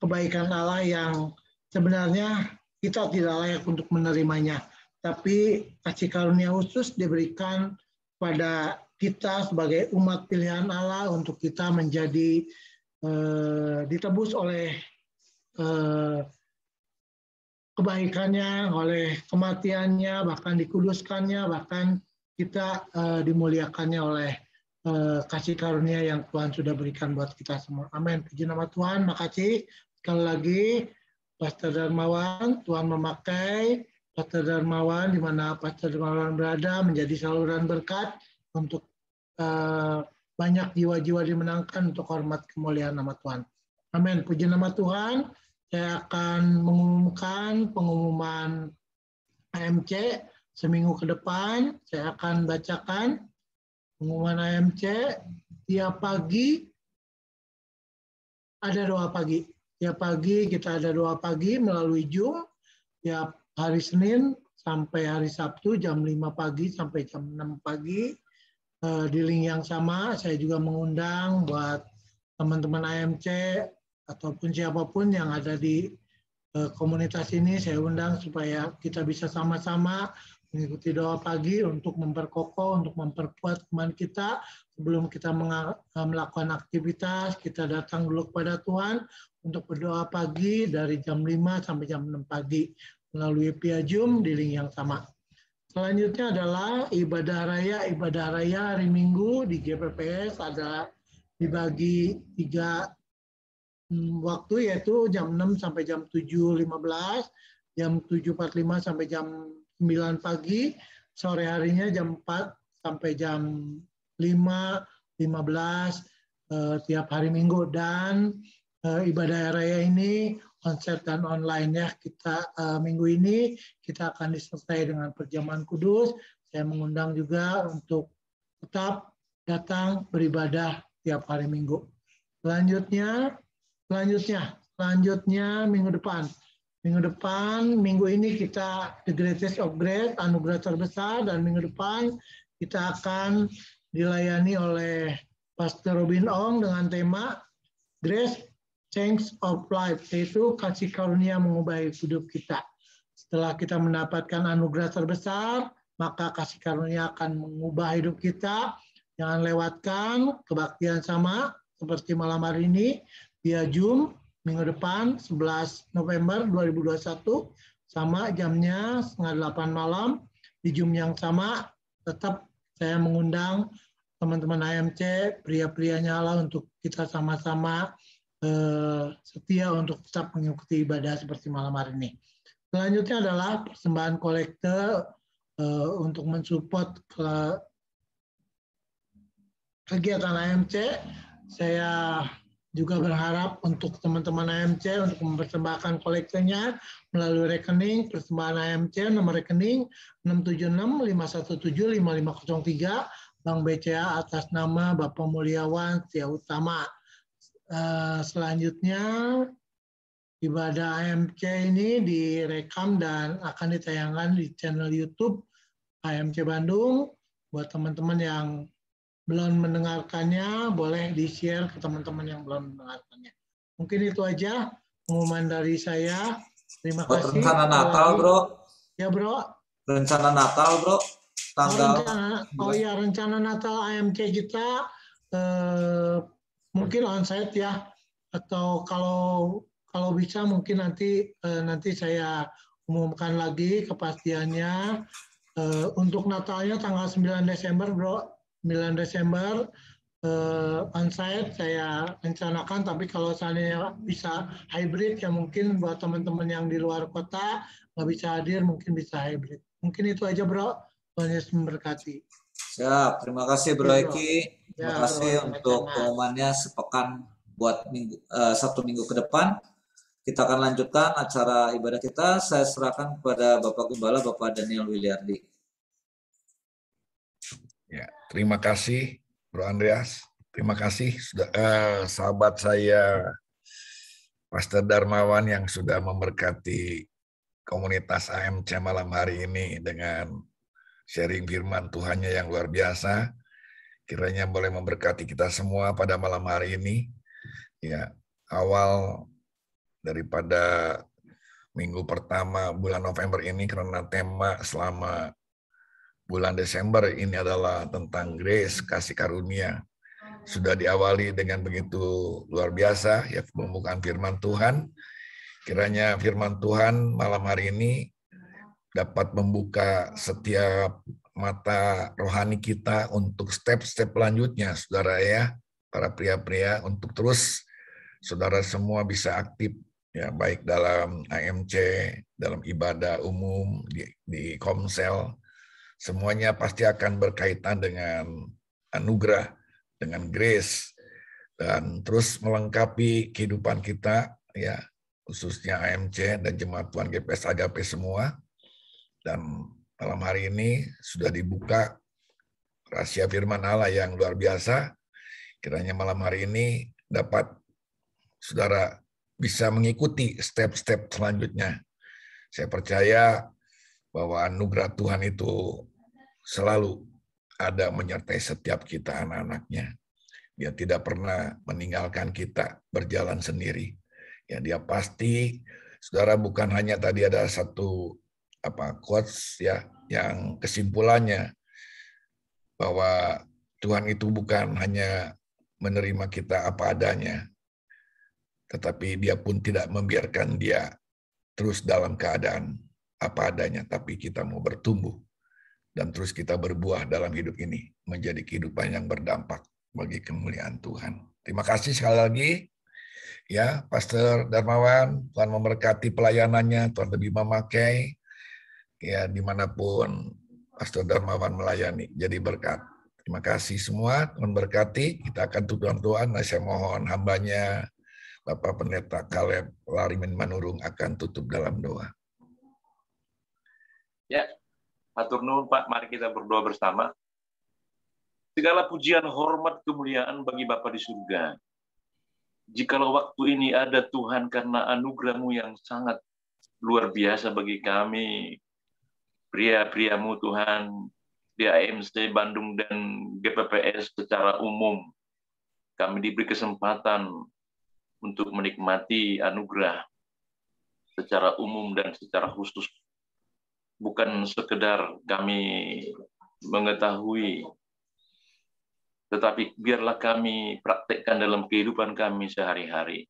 kebaikan Allah yang sebenarnya kita tidak layak untuk menerimanya. Tapi kasih karunia khusus diberikan pada kita sebagai umat pilihan Allah untuk kita menjadi ditebus oleh kebaikannya, oleh kematiannya, bahkan dikuduskannya, bahkan kita dimuliakannya oleh kasih karunia yang Tuhan sudah berikan buat kita semua. Amin. Puji nama Tuhan. Makasih sekali lagi Pastor Darmawan. Tuhan memakai Pastor Darmawan di mana Pastor Darmawan berada menjadi saluran berkat untuk banyak jiwa-jiwa dimenangkan untuk hormat kemuliaan nama Tuhan. Amin. Puji nama Tuhan. Saya akan mengumumkan pengumuman AMC seminggu ke depan. Saya akan bacakan pengumuman AMC. Tiap pagi ada doa pagi. Tiap pagi kita ada doa pagi melalui Zoom. Tiap hari Senin sampai hari Sabtu jam 5 pagi sampai jam 6 pagi. Di link yang sama, saya juga mengundang buat teman-teman AMC ataupun siapapun yang ada di komunitas ini, saya undang supaya kita bisa sama-sama mengikuti doa pagi untuk memperkokoh, untuk memperkuat iman kita. Sebelum kita melakukan aktivitas, kita datang dulu kepada Tuhan untuk berdoa pagi dari jam 5 sampai jam 6 pagi melalui via Zoom di link yang sama. Selanjutnya adalah ibadah raya hari Minggu di GPPS ada dibagi 3 waktu, yaitu jam 6 sampai jam 7.15, jam 7.45 sampai jam 9 pagi, sore harinya jam 4 sampai jam 5.15 tiap hari Minggu. Dan ibadah raya ini konsep dan online ya. Kita minggu ini kita akan disertai dengan perjamuan kudus. Saya mengundang juga untuk tetap datang beribadah tiap hari Minggu. Selanjutnya minggu depan. Minggu ini kita the greatest of grace, anugerah terbesar, dan minggu depan kita akan dilayani oleh Pastor Robin Ong dengan tema Grace Change of Life, yaitu kasih karunia mengubah hidup kita. Setelah kita mendapatkan anugerah terbesar, maka kasih karunia akan mengubah hidup kita. Jangan lewatkan kebaktian sama seperti malam hari ini via Zoom minggu depan 11 November 2021, sama jamnya 7:30 malam di Zoom yang sama. Tetap saya mengundang teman-teman AMC, pria-pria nyala untuk kita sama-sama setia untuk tetap mengikuti ibadah seperti malam hari ini. Selanjutnya adalah persembahan kolekte untuk mensupport kegiatan AMC. Saya juga berharap untuk teman-teman AMC untuk mempersembahkan kolektenya melalui rekening persembahan AMC, nomor rekening 67651755503 Bank BCA atas nama Bapak Mulyawan Setia Utama. Selanjutnya ibadah AMC ini direkam dan akan ditayangkan di channel YouTube AMC Bandung. Buat teman-teman yang belum mendengarkannya, boleh di-share ke teman-teman yang belum mendengarkannya. Mungkin itu aja pengumuman dari saya. Terima kasih. Rencana Natal, Bro. Ya, Bro. Rencana Natal, Bro. Tanggal. Rencana Natal AMC kita mungkin onsite ya, atau kalau bisa mungkin nanti saya umumkan lagi kepastiannya. Untuk Natalnya tanggal 9 Desember, Bro. 9 Desember onsite saya rencanakan, tapi kalau seandainya bisa hybrid ya mungkin buat teman-teman yang di luar kota nggak bisa hadir mungkin bisa hybrid. Mungkin itu aja, Bro. Tuhan Yesus memberkati. Siap, terima kasih Bro Eki. Terima kasih untuk pengumumannya sepekan buat Sabtu Minggu ke depan. Kita akan lanjutkan acara ibadah kita. Saya serahkan kepada Bapak Gembala, Bapak Daniel Wiliardi. Ya, terima kasih Bro Andreas. Terima kasih sahabat saya Pastor Darmawan yang sudah memberkati komunitas AMC malam hari ini dengan sharing firman Tuhannya yang luar biasa. Kiranya boleh memberkati kita semua pada malam hari ini. Ya, awal daripada minggu pertama bulan November ini, karena tema selama bulan Desember ini adalah tentang grace, kasih karunia. Sudah diawali dengan begitu luar biasa, ya, pembukaan firman Tuhan. Kiranya firman Tuhan malam hari ini dapat membuka setiap mata rohani kita untuk step-step lanjutnya, saudara ya, para pria-pria, untuk terus saudara semua bisa aktif, ya, baik dalam AMC, dalam ibadah umum, di Komsel, semuanya pasti akan berkaitan dengan anugerah, dengan grace, dan terus melengkapi kehidupan kita, ya, khususnya AMC dan Jemaat Tuhan GPS Agape semua. Dan malam hari ini sudah dibuka rahasia firman Allah yang luar biasa. Kiranya malam hari ini dapat saudara bisa mengikuti step-step selanjutnya. Saya percaya bahwa anugerah Tuhan itu selalu ada menyertai setiap kita anak-anaknya. Dia tidak pernah meninggalkan kita berjalan sendiri. Ya, dia pasti, saudara, bukan hanya tadi ada satu quotes, ya, yang kesimpulannya bahwa Tuhan itu bukan hanya menerima kita apa adanya, tetapi dia pun tidak membiarkan dia terus dalam keadaan apa adanya, tapi kita mau bertumbuh dan terus kita berbuah dalam hidup ini menjadi kehidupan yang berdampak bagi kemuliaan Tuhan. Terima kasih sekali lagi, ya, Pastor Darmawan. Tuhan memberkati pelayanannya, Tuhan lebih memakai, ya, dimanapun Pastor Darmawan melayani, jadi berkat. Terima kasih semua, Tuhan berkati. Kita akan tutup Tuhan. Saya mohon hambanya Bapak Pendeta Caleb Larimin Manurung akan tutup dalam doa. Ya, hatur nuhun Pak, mari kita berdoa bersama. Segala pujian, hormat, kemuliaan bagi Bapa di surga. Jikalau waktu ini ada Tuhan karena anugerah-Mu yang sangat luar biasa bagi kami, pria-priamu Tuhan, di AMC Bandung dan GPPS secara umum, kami diberi kesempatan untuk menikmati anugerah secara umum dan secara khusus. Bukan sekedar kami mengetahui, tetapi biarlah kami praktekkan dalam kehidupan kami sehari-hari.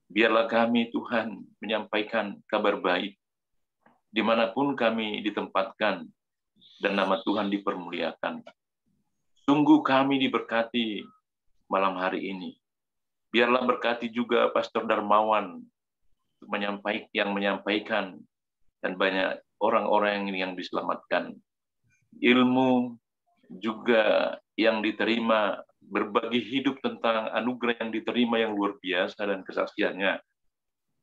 Biarlah kami, Tuhan, menyampaikan kabar baik dimanapun kami ditempatkan, dan nama Tuhan dipermuliakan. Sungguh kami diberkati malam hari ini. Biarlah berkati juga Pastor Darmawan yang menyampaikan, dan banyak orang-orang yang diselamatkan. Ilmu juga yang diterima, berbagi hidup tentang anugerah yang diterima yang luar biasa dan kesaksiannya.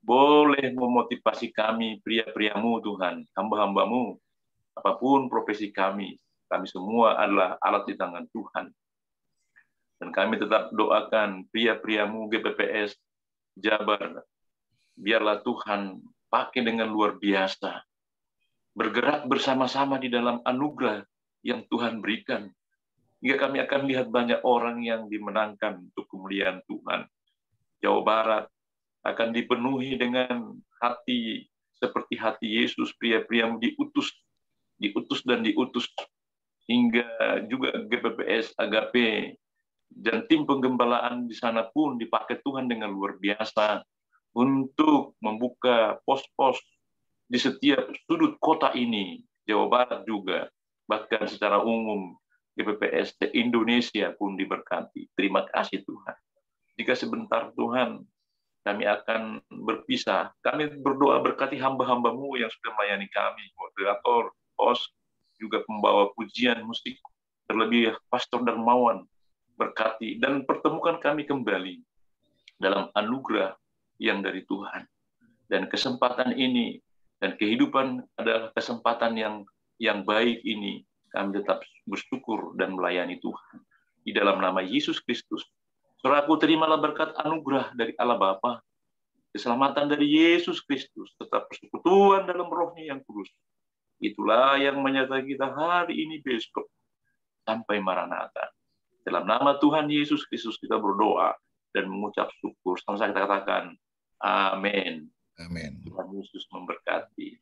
Boleh memotivasi kami, pria-priamu Tuhan, hamba-hambamu, apapun profesi kami semua adalah alat di tangan Tuhan. Dan kami tetap doakan pria-priamu GPPS Jabar, biarlah Tuhan pakai dengan luar biasa, bergerak bersama-sama di dalam anugerah yang Tuhan berikan, hingga kami akan lihat banyak orang yang dimenangkan untuk kemuliaan Tuhan. Jawa Barat akan dipenuhi dengan hati seperti hati Yesus, pria-priamu diutus, hingga juga GPPS Agape dan tim penggembalaan di sana pun dipakai Tuhan dengan luar biasa untuk membuka pos-pos di setiap sudut kota ini, Jawa Barat juga, bahkan secara umum GPPS Indonesia pun diberkati. Terima kasih Tuhan. Jika sebentar Tuhan kami akan berpisah, kami berdoa berkati hamba-hambamu yang sudah melayani kami, moderator, host, juga pembawa pujian musik, terlebih Pastor Darmawan, berkati dan pertemukan kami kembali dalam anugerah yang dari Tuhan. Dan kesempatan ini dan kehidupan adalah kesempatan yang baik ini, kami tetap bersyukur dan melayani Tuhan. Di dalam nama Yesus Kristus, saudaraku, terimalah berkat anugerah dari Allah Bapa, keselamatan dari Yesus Kristus, tetap persekutuan dalam rohnya yang kudus. Itulah yang menyertai kita hari ini besok sampai Maranatha. Dalam nama Tuhan Yesus Kristus kita berdoa dan mengucap syukur. Sama-sama kita katakan, amin. Amin. Tuhan Yesus memberkati.